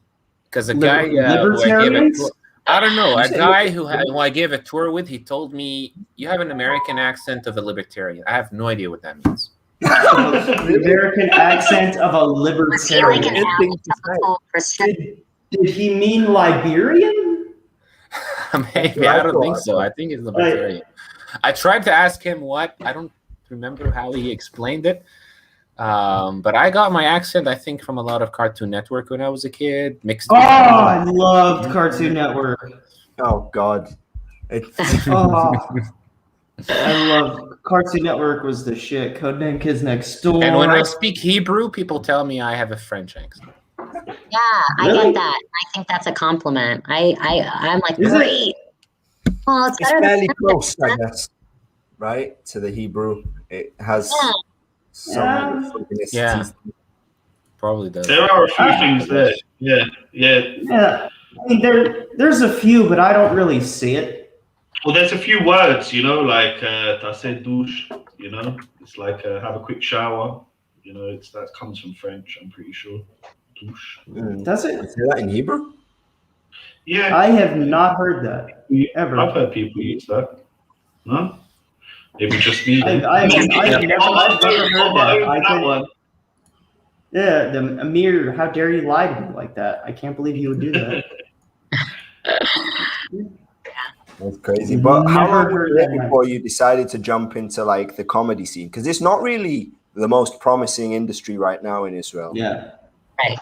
Because a guy who I gave Libertarians? I don't know, a guy who I gave a tour with, he told me, you have an American accent of a libertarian. I have no idea what that means. The American accent of a Was he like libertarian. an atypical Christian? Did he mean Liberian? Maybe, I don't think so. I think he's libertarian. I tried to ask him what, I don't remember how he explained it. But I got my accent, I think, from a lot of Cartoon Network when I was a kid. Mixed. Oh, I loved Cartoon Network. Oh God. Oh, I love Cartoon Network was the shit. Codename Kids Next Door. And when I speak Hebrew, people tell me I have a French accent. Yeah, I Really? get that. I think that's a compliment. I'm like, Is it? great. Well, it's It's better fairly than close, I guess. Right? To the Hebrew. It has some funkiness. Yeah. Probably does. There are a few things there. Yeah. Yeah, I mean there's a few, but I don't really see it. Well, there's a few words, like "tasser douche." It's like have a quick shower. That comes from French. I'm pretty sure. Douche. Does it? Say that in Hebrew? Yeah, I have not heard that ever. I've heard people use that. No, maybe just me. I've never heard that. I that one. can, yeah, the Amir, how dare you lie to me like that? I can't believe you would do that. That's crazy. But how Never long heard was it that. before you decided to jump into like the comedy scene? Because it's not really the most promising industry right now in Israel. Yeah. Right.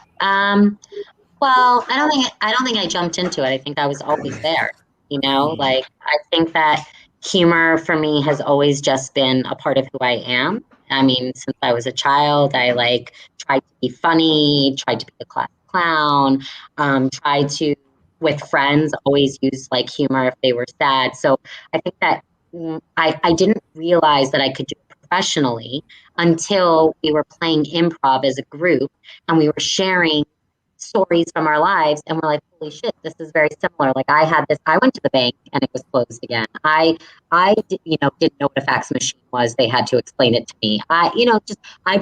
Well, I don't think I jumped into it. I think I was always there. Like I think that humor for me has always just been a part of who I am. I mean, since I was a child, I tried to be funny, tried to be a class clown, tried to with friends always use humor if they were sad. So I think that I didn't realize that I could do it professionally until we were playing improv as a group and we were sharing stories from our lives and we're like, holy shit, this is very similar. Like I went to the bank and it was closed again. I didn't know what a fax machine was. They had to explain it to me. I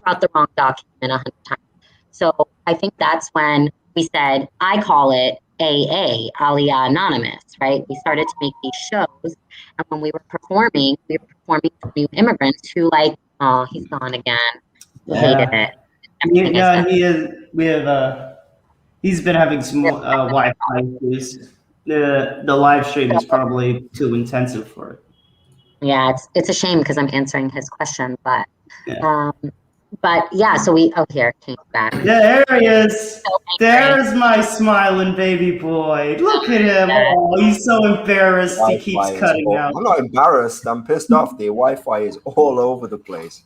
brought the wrong document 100 times. So I think that's when we said, I call it AA, Aliyah Anonymous, right? We started to make these shows. And when we were performing for new immigrants who oh, he's gone again. He hated it. He's been having some Wi-Fi issues. The live stream is probably too intensive for it. Yeah, it's a shame because I'm answering his question, but so here came back. Yeah, there he is. There's my smiling baby boy. Look at him. Oh, he's so embarrassed. He keeps cutting out. I'm not embarrassed. I'm pissed off. The Wi-Fi is all over the place.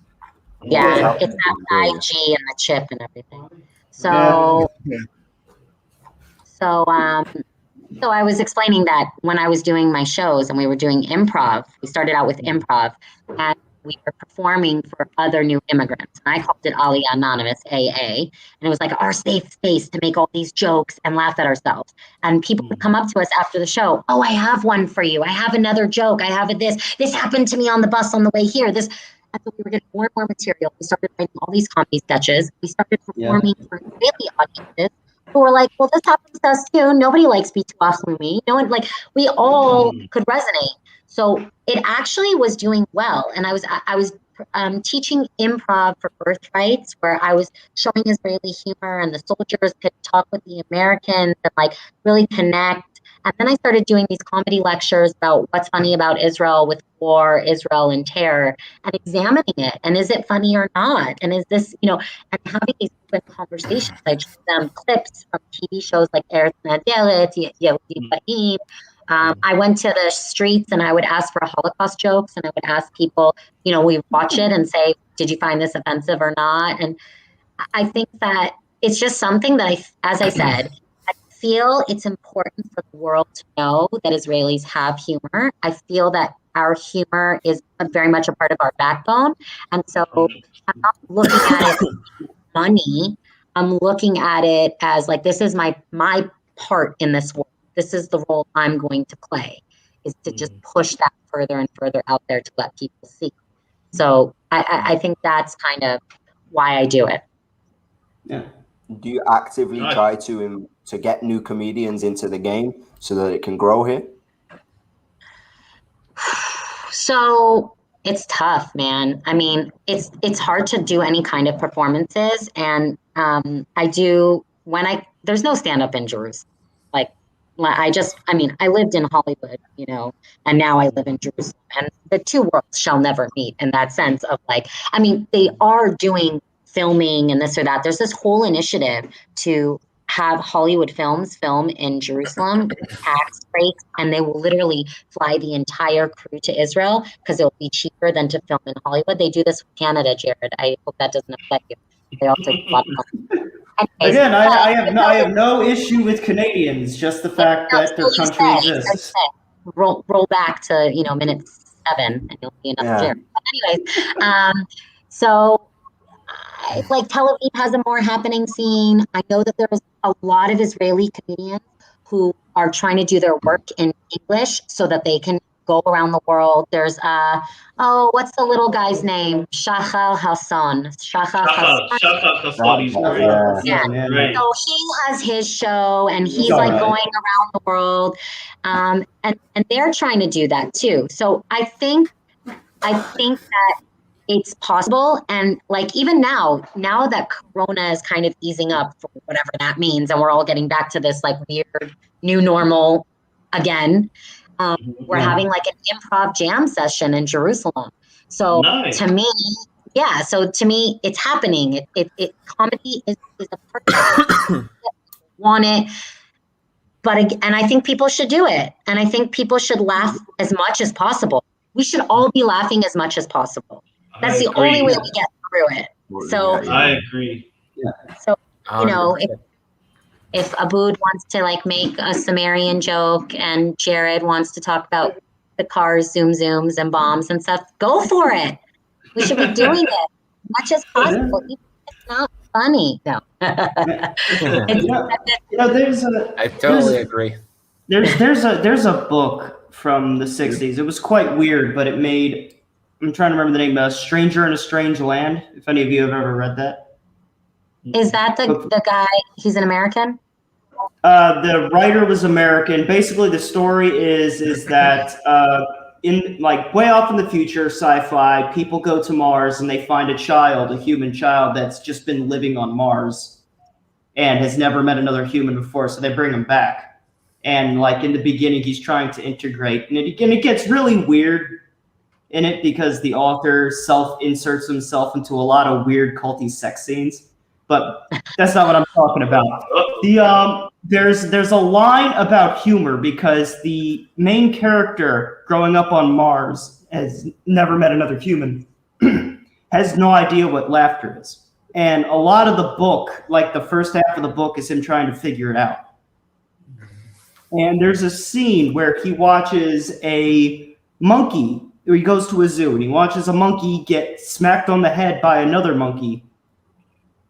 Yeah, it's that 5G and the chip and everything. So I was explaining that when I was doing my shows and we were doing improv, we started out with improv and we were performing for other new immigrants. And I called it Aliyah Anonymous, AA. And it was like our safe space to make all these jokes and laugh at ourselves. And people would come up to us after the show. Oh, I have one for you. I have another joke. I have this happened to me on the bus on the way here. And so we were getting more and more material. We started writing all these comedy sketches. We started performing for Israeli audiences who were like, well, this happens to us too. Nobody likes B2 No one we all could resonate. So it actually was doing well. And I was teaching improv for birthrights where I was showing Israeli humor and the soldiers could talk with the Americans and really connect. And then I started doing these comedy lectures about what's funny about Israel with war, Israel and terror, and examining it. And is it funny or not? And is this, and having these open conversations. I showed them clips from TV shows like Eretz Nahederet, Yehudi Ba'im. I went to the streets and I would ask for Holocaust jokes and I would ask people, we watch it and say, did you find this offensive or not? And I think that it's just something that as I said, I feel it's important for the world to know that Israelis have humor. I feel that our humor is very much a part of our backbone. And so I'm not looking at it as money. I'm looking at it as like, this is my part in this world. This is the role I'm going to play, is to just push that further and further out there to let people see. So I think that's kind of why I do it. Yeah. Do you actively try to get new comedians into the game so that it can grow here? So it's tough, man. I mean, it's hard to do any kind of performances, and there's no stand up in Jerusalem. I lived in Hollywood, and now I live in Jerusalem, and the two worlds shall never meet in that sense of they are doing filming and this or that. There's this whole initiative to have Hollywood films film in Jerusalem, tax breaks, and they will literally fly the entire crew to Israel because it'll be cheaper than to film in Hollywood. They do this with Canada, Jared. I hope that doesn't upset you. They also do a lot of money. Anyways, Again, I have no issue with Canadians, just the fact that their country exists. Roll back to minute 7, and you'll see enough Jared. But anyways, so Tel Aviv has a more happening scene. I know that there's a lot of Israeli comedians who are trying to do their work in English so that they can go around the world. There's what's the little guy's name? Shachar Hassan. Shachar Hassan. Yeah. So he has his show, and he's going around the world, and they're trying to do that too. So I think that it's possible, and even now that Corona is kind of easing up for whatever that means, and we're all getting back to this weird new normal again. We're having an improv jam session in Jerusalem. So to me, it's happening. It comedy is a part want it, and I think people should do it, and I think people should laugh as much as possible. We should all be laughing as much as possible. That's the only way we get through it. So I agree. Yeah. So if Aboud wants to make a Sumerian joke and Jared wants to talk about the cars, zooms and bombs and stuff, go for it. We should be doing it as much as possible. Even if it's not funny. No. I totally agree. There's a book from the 60s. It was quite weird, but it made, I'm trying to remember the name, Stranger in a Strange Land, if any of you have ever read that. Is that the guy, he's an American? The writer was American. Basically, the story is that in way off in the future, sci-fi, people go to Mars and they find a human child that's just been living on Mars and has never met another human before, so they bring him back. And in the beginning, he's trying to integrate, and it gets really weird in it because the author self-inserts himself into a lot of weird culty sex scenes. But that's not what I'm talking about. There's a line about humor because the main character growing up on Mars has never met another human, has no idea what laughter is. And a lot of the book, the first half of the book, is him trying to figure it out. And there's a scene where he watches a monkey, or he goes to a zoo and he watches a monkey get smacked on the head by another monkey.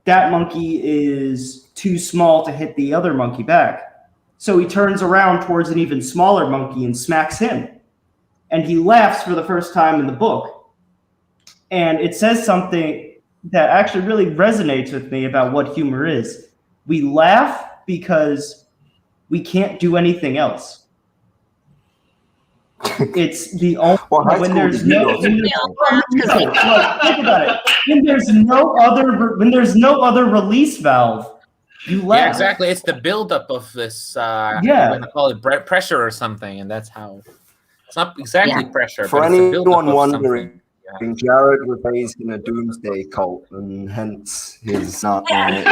That monkey is too small to hit the other monkey back. So he turns around towards an even smaller monkey and smacks him. And he laughs for the first time in the book. And it says something that actually really resonates with me about what humor is. We laugh because we can't do anything else. It's the only when there's no think about it. When there's no other release valve, you laugh. Yeah, exactly. It's the buildup of this. I'm gonna call it pressure or something, and that's how. It's not exactly pressure. For but anyone wondering, Jared was raised in a doomsday cult, and hence his not. Hey,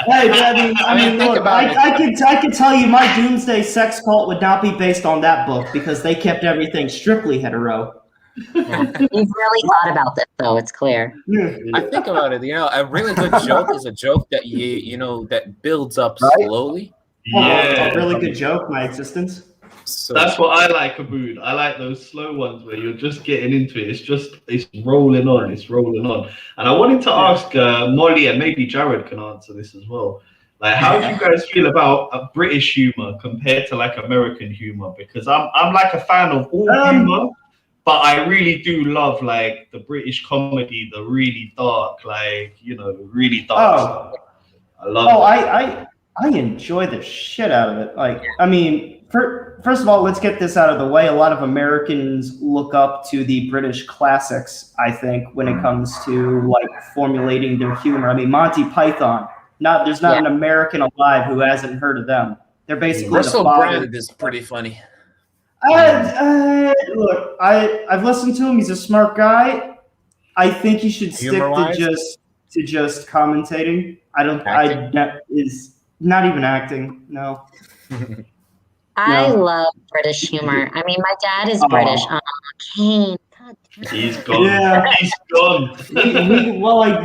I can tell you, my doomsday sex cult would not be based on that book because they kept everything strictly hetero. You've really thought about this, though. It's clear. I think about it. A really good joke is a joke that that builds up slowly. Yeah, a really good joke. My existence. So That's what I like, Abood. I like those slow ones where you're just getting into it. It's rolling on. It's rolling on. And I wanted to ask Molly, and maybe Jared can answer this as well. Like, how do you guys feel about British humor compared to like American humor? Because I'm like a fan of all humor, but I really do love like the British comedy, the really dark, like really dark stuff. I love it. I enjoy the shit out of it. Like, I mean, first of all, let's get this out of the way. A lot of Americans look up to the British classics, I think, when it comes to like formulating their humor. I mean, Monty Python. There's not an American alive who hasn't heard of them. They're basically Russell the father. Brand is pretty funny. Look, I've listened to him. He's a smart guy. I think he should stick Humor-wise? to just commentating. Is not even acting. No. I No. love British humor. I mean, my dad is British. Oh, Kane. God damn it. He's gone. Yeah. He's gone.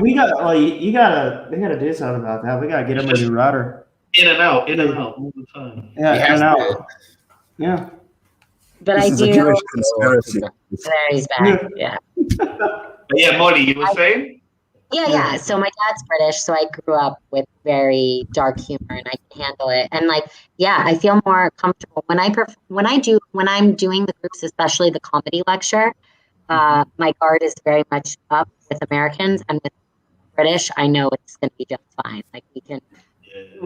We gotta do something about that. We gotta get him a new router. In and out all the time. Yeah, He in has and to. out. Yeah. But This I is a do. Jewish conspiracy. There he's back. Yeah. But yeah, Molly, you were saying? Yeah. So my dad's British, so I grew up with very dark humor, and I can handle it. And like, yeah, I feel more comfortable when I'm doing the groups, especially the comedy lecture. My guard is very much up with Americans, and with British, I know it's going to be just fine. Like we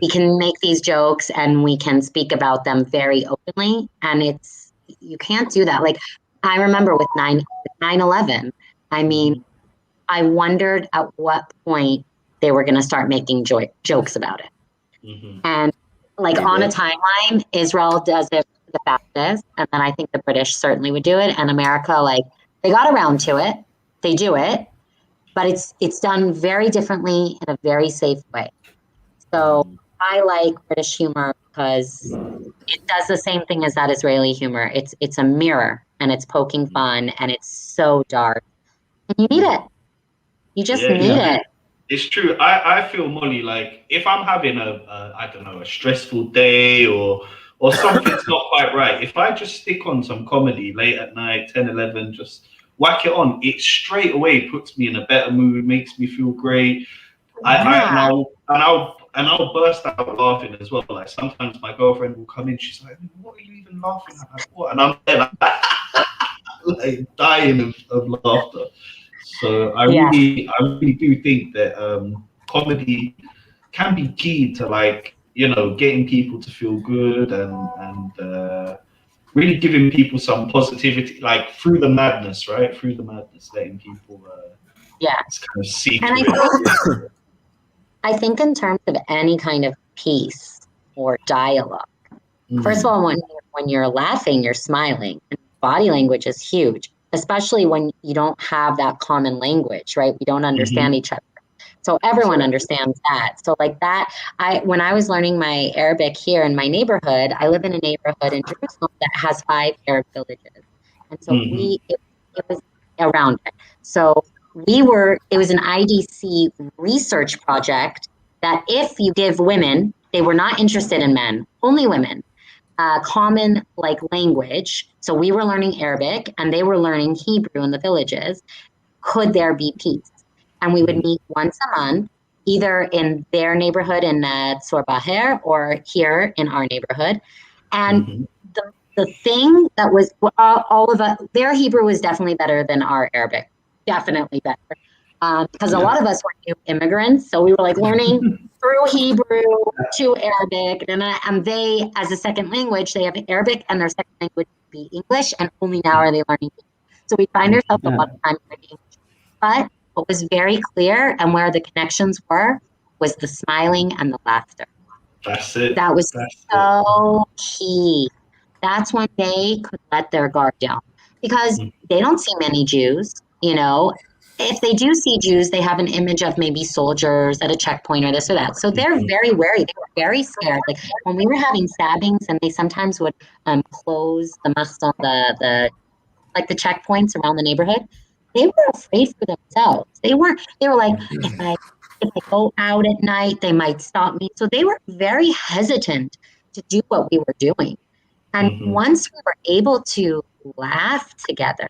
can make these jokes and we can speak about them very openly, and you can't do that. Like I remember with 9/11, I mean, I wondered at what point they were going to start making jokes about it. Mm-hmm. And like on a timeline, Israel does it the fastest, and then I think the British certainly would do it, and America, like they got around to it, they do it, but it's done very differently in a very safe way. So I like British humor because it does the same thing as that Israeli humor. It's a mirror, and it's poking fun, and it's so dark, and you need it. You just need it. It's true. I feel, Molly, like if I'm having a stressful day or something's not quite right, if I just stick on some comedy late at night, 10, 11, just whack it on, it straight away puts me in a better mood, makes me feel great. I'll burst out laughing as well. Like sometimes my girlfriend will come in, she's like, "What are you even laughing at? Like, what?" And I'm there like dying of laughter. So I really do think that comedy can be key to like getting people to feel good and really giving people some positivity, like through the madness, right? Through the madness, letting people kind of see. And I think in terms of any kind of piece or dialogue, first of all, when you're laughing, you're smiling, and body language is huge. Especially when you don't have that common language, right? We don't understand each other. So everyone understands that. So like that, when I was learning my Arabic here in my neighborhood, I live in a neighborhood in Jerusalem that has 5 Arab villages. And so it was around it. So it was an IDC research project that if you give women, they were not interested in men, only women, common like language. So we were learning Arabic and they were learning Hebrew in the villages. Could there be peace? And we would meet once a month, either in their neighborhood in Sorbaher or here in our neighborhood. And the thing that was all of us, their Hebrew was definitely better than our Arabic, definitely better. Because a lot of us were new immigrants. So we were like learning through Hebrew to Arabic. And they, as a second language, they have Arabic and their second language would be English. And only now are they learning English. So we find ourselves a lot of time learning English. But what was very clear and where the connections were was the smiling and the laughter. That's it. That was so key. That's when they could let their guard down. Because they don't see many Jews, If they do see Jews, they have an image of maybe soldiers at a checkpoint or this or that. So they're very wary. They were very scared. Like when we were having stabbings, and they sometimes would close the masjid, the checkpoints around the neighborhood. They were afraid for themselves. They were like, if I go out at night, they might stop me. So they were very hesitant to do what we were doing. And once we were able to laugh together,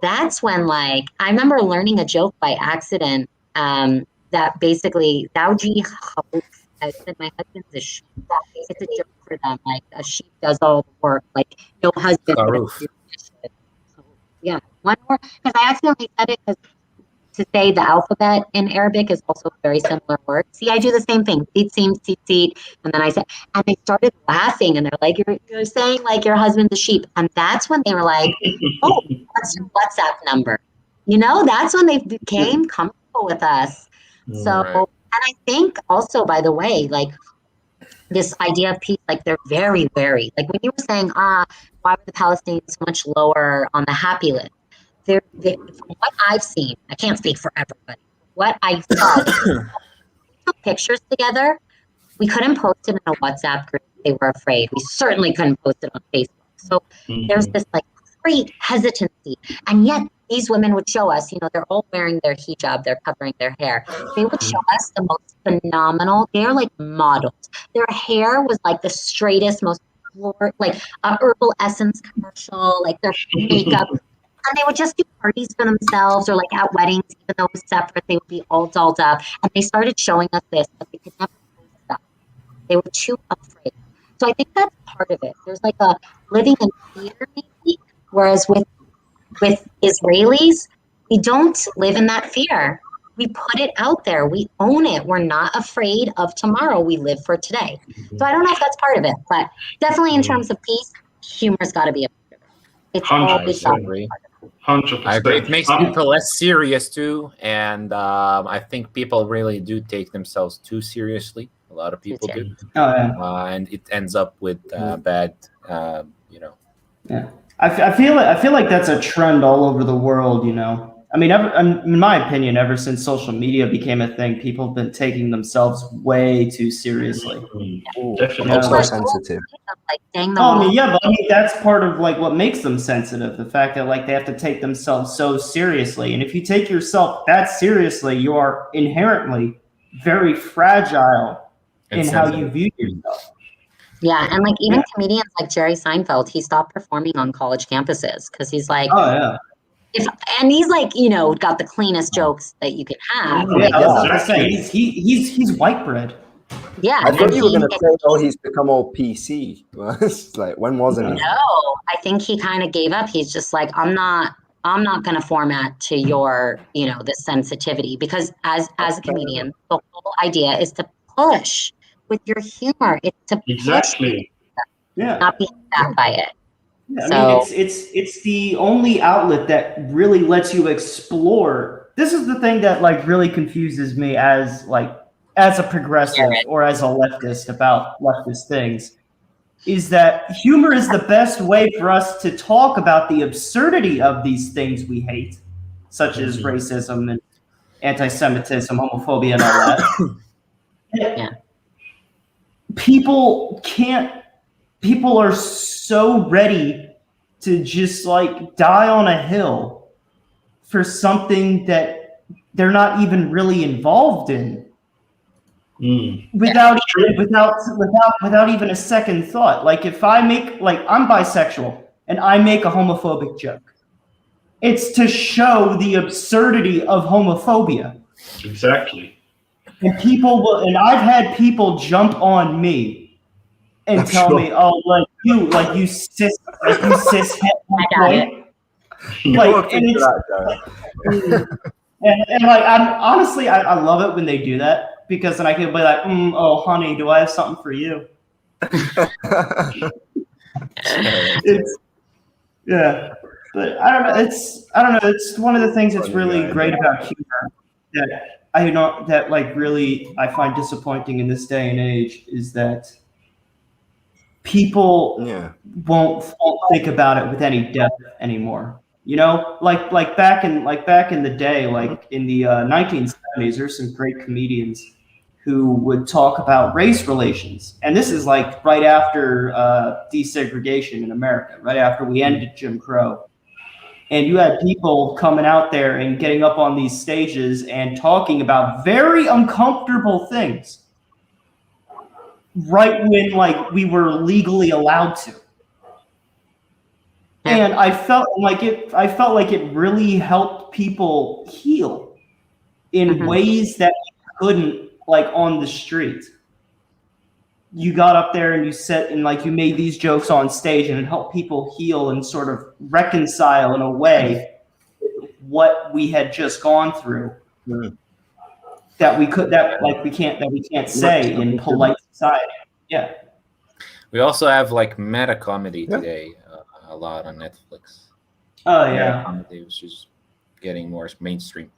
that's when, like, I remember learning a joke by accident that basically, Dauji Hauk, I said, my husband's a sheep. It's a joke for them. Like, a sheep does all the work. Like, no husband. Karuf. So, yeah, one more. Because I accidentally said it because to say the alphabet in Arabic is also a very similar word. See, I do the same thing. Seat. And then I said, and they started laughing and they're like, you're saying like your husband's a sheep. And that's when they were like, oh, what's your WhatsApp number? You know, that's when they became comfortable with us. So, Right. and I think also, by the way, like this idea of peace, like they're very wary. Like when you were saying, why were the Palestinians so much lower on the happy list? From what I've seen, I can't speak for everybody. What I saw, we took pictures together. We couldn't post it in a WhatsApp group. They were afraid. We certainly couldn't post it on Facebook. So there's this like great hesitancy. And yet these women would show us, you know, they're all wearing their hijab, they're covering their hair. They would show us the most phenomenal, they're like models. Their hair was like the straightest, most like a herbal essence commercial, like their makeup. And they would just do parties for themselves or like at weddings, even though it was separate, they would be all dolled up. And they started showing us this, but they could never post stuff. They were too afraid. So I think that's part of it. There's like a living in fear maybe, whereas with Israelis, we don't live in that fear. We put it out there. We own it. We're not afraid of tomorrow. We live for today. So I don't know if that's part of it, but definitely in terms of peace, humor's got to be a part of it. It's always got to be a part of it. 100%. I agree. It makes people less serious too, and I think people really do take themselves too seriously. A lot of people do, and it ends up with bad, you know. Yeah, I feel like that's a trend all over the world. You know, I mean, in my opinion, ever since social media became a thing, people have been taking themselves way too seriously. Definitely. So sensitive. Like, dang, Oh, I mean, yeah, but I mean, that's part of like what makes them sensitive. The fact that like they have to take themselves so seriously, and if you take yourself that seriously, you are inherently very fragile in how you view yourself. Yeah, and like even comedians like Jerry Seinfeld, he stopped performing on college campuses because he's like, oh yeah, and he's like, you know, got the cleanest jokes that you can have. Yeah, I was about to say he's white bread. Yeah, I thought you were going to say, "Oh, he's become all PC." It's like, when wasn't he? No, I think he kind of gave up. He's just like, I'm not going to format to your, you know, this sensitivity, because as a comedian, the whole idea is to push with your humor. It's to push, not be back by it. Yeah, I mean, it's the only outlet that really lets you explore. This is the thing that like really confuses me as a progressive or as a leftist about leftist things, is that humor is the best way for us to talk about the absurdity of these things we hate, such as racism and anti-Semitism, homophobia, and all that. People are so ready to just like die on a hill for something that they're not even really involved in. Without even a second thought. Like if I make, like, I'm bisexual and I make a homophobic joke, it's to show the absurdity of homophobia. Exactly. And I've had people jump on me and tell me, "Oh, you cis boy." Like, and like, honestly, I love it when they do that, because then I can be like, "Oh, honey, do I have something for you?" But I don't know. It's one of the things that's really great about humor that like really I find disappointing in this day and age, is that people won't think about it with any depth anymore. You know, like back in the day, like in the 1970s, there's some great comedians who would talk about race relations, and this is like right after desegregation in America, right after we ended Jim Crow, and you had people coming out there and getting up on these stages and talking about very uncomfortable things, right when like we were legally allowed to. And I felt like it really helped people heal in ways that you couldn't, like on the street. You got up there and you said, and like you made these jokes on stage, and it helped people heal and sort of reconcile in a way what we had just gone through that we can't say in polite society. Yeah. We also have like meta comedy today, a lot on Netflix. Oh Meta yeah. comedy, which is getting more mainstream.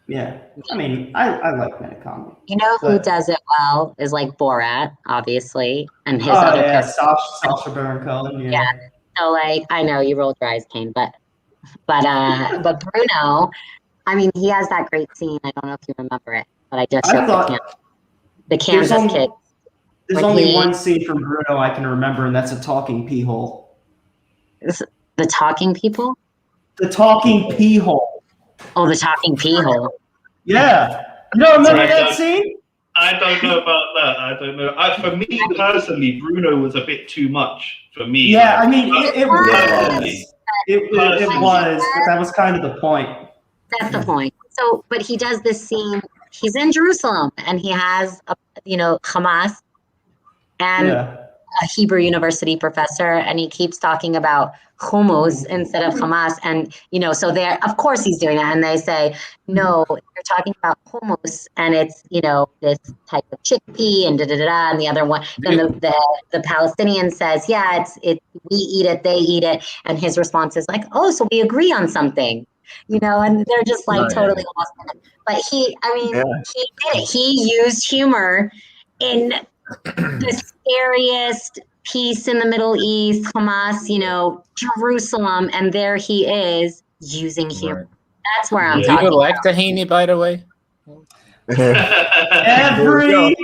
Yeah. I mean, I like meta comedy. You know who does it well is like Borat, obviously, and his other characters. Sacha Baron Cohen. Yeah. Yeah. So like, I know you rolled your eyes, Kane, but Bruno, I mean, he has that great scene. I don't know if you remember it, but I just showed the Kansas kid. There's only one scene from Bruno I can remember, and that's a talking pee hole. The talking people? The talking pee hole. Oh, the talking pee hole. Yeah. You don't remember that scene? I don't know about that. I don't know. For me personally, Bruno was a bit too much for me. Yeah, I mean, it was. It was, but that was kind of the point. That's the point. So, but he does this scene. He's in Jerusalem, and he has, Hamas and a Hebrew University professor, and he keeps talking about hummus instead of Hamas. And, so there, of course he's doing that. And they say, no, you're talking about hummus, and it's, this type of chickpea and da-da-da-da. And the other one, then the Palestinian says, yeah, it's we eat it, they eat it. And his response is like, oh, so we agree on something, and they're just like totally lost in it. But he did it. He used humor in the scariest piece in the Middle East, Hamas, Jerusalem, and there he is using humor. That's where I'm talking. Do you like tahini, by the way? Every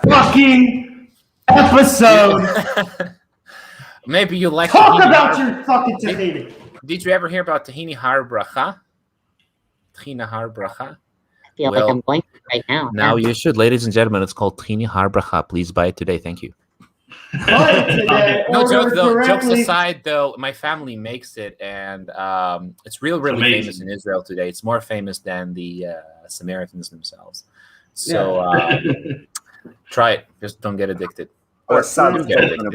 fucking episode. Maybe you like talk about your fucking tahini. Did you ever hear about tahini har bracha? Tahini har bracha. I feel like I'm going right now. Now you should, ladies and gentlemen. It's called tahini har bracha. Please buy it today. Thank you. No joke though. Jokes aside, though, my family makes it, and it's really famous in Israel today. It's more famous than the Samaritans themselves. So try it. Just don't get addicted. Or just get addicted.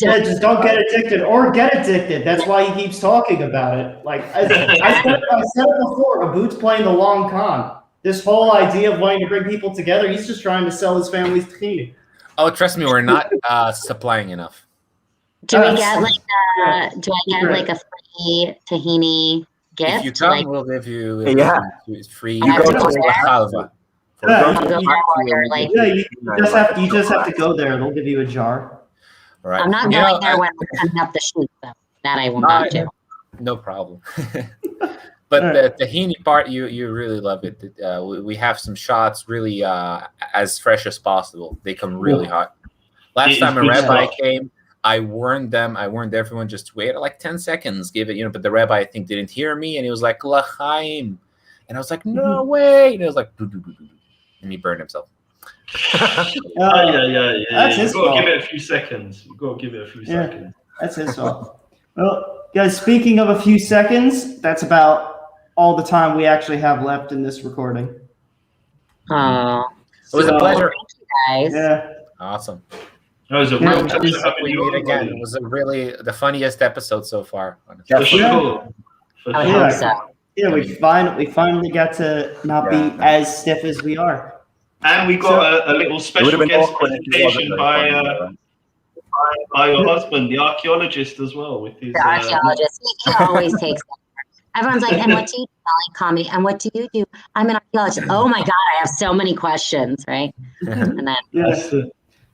Yeah, just don't get addicted or get addicted. That's why he keeps talking about it. Like I said it before, Aboud's playing the long con. This whole idea of wanting to bring people together, he's just trying to sell his family's tahini. Oh, trust me, we're not supplying enough. Do I get like a free tahini gift? If you come, we'll give you free. You just have to go there. They'll give you a jar. Right. I'm not going there when we're cutting up the shoot, though. That I will not do. No problem. But the tahini part, you really love it. We have some shots really as fresh as possible. They come really hot. Last time a rabbi came, I warned everyone just wait like 10 seconds, give it, but the rabbi I think didn't hear me, and he was like l'chaim, and I was like, no way, and it was like and he burned himself. That's his fault. Give it a few seconds. You got to give it a few seconds. That's his fault. Well, guys, speaking of a few seconds, that's about all the time we actually have left in this recording. Oh, it was a pleasure, guys. Yeah, awesome. It was a real pleasure having you again. It was really the funniest episode so far. For sure. I hope so. Yeah, we finally got to not be as stiff as we are. And we got a little special guest presentation by your husband, the archaeologist, as well. With his, the archaeologist, he always takes them. Everyone's like, and what do you do? Call me. And what do you do? I'm an archaeologist. Oh my God, I have so many questions, right? And then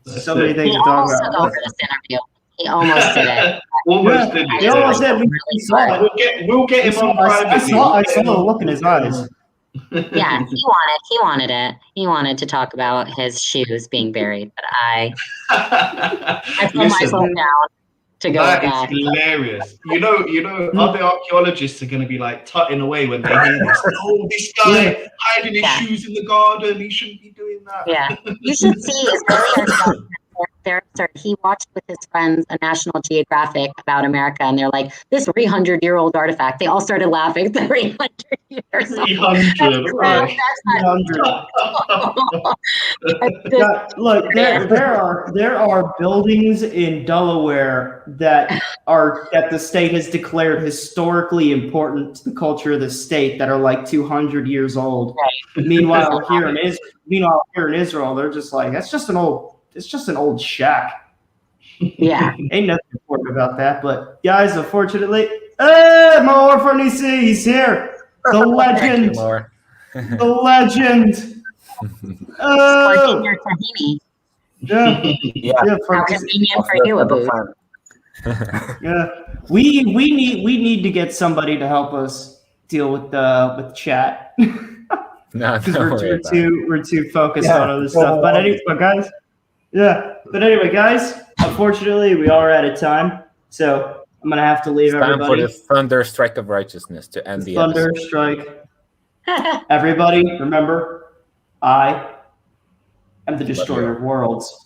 so many things to talk about. Took over this interview. He almost did it. Almost did it. He almost did. We saw it. We'll get him on private. I saw the look in his eyes. Yeah, he wanted it. He wanted to talk about his shoes being buried, but I put myself down to go back. That is hilarious. Other archaeologists are going to be like tutting away when they hear this. Oh, this guy hiding his shoes in the garden. He shouldn't be doing that. Yeah, you should see Israeli he watched with his friends a National Geographic about America, and they're like, this 300-year-old artifact. They all started laughing. 300 years old. 300. Right. Look, there are buildings in Delaware that the state has declared historically important to the culture of the state that are like 200 years old. Right. Meanwhile, here in Israel, they're just like, it's just an old shack. Yeah. Ain't nothing important about that. But guys, unfortunately, Maor Farnisi, he's here. The legend. The legend. Oh. Yeah. How convenient for you, Abu. Yeah. We need to get somebody to help us deal with chat. No, Because we're too focused on other stuff. But anyway, guys, unfortunately, we are out of time, so I'm gonna have to leave It's time everybody. for the thunder strike of righteousness to end the thunder episode. strike. Everybody, remember, I am the destroyer of worlds.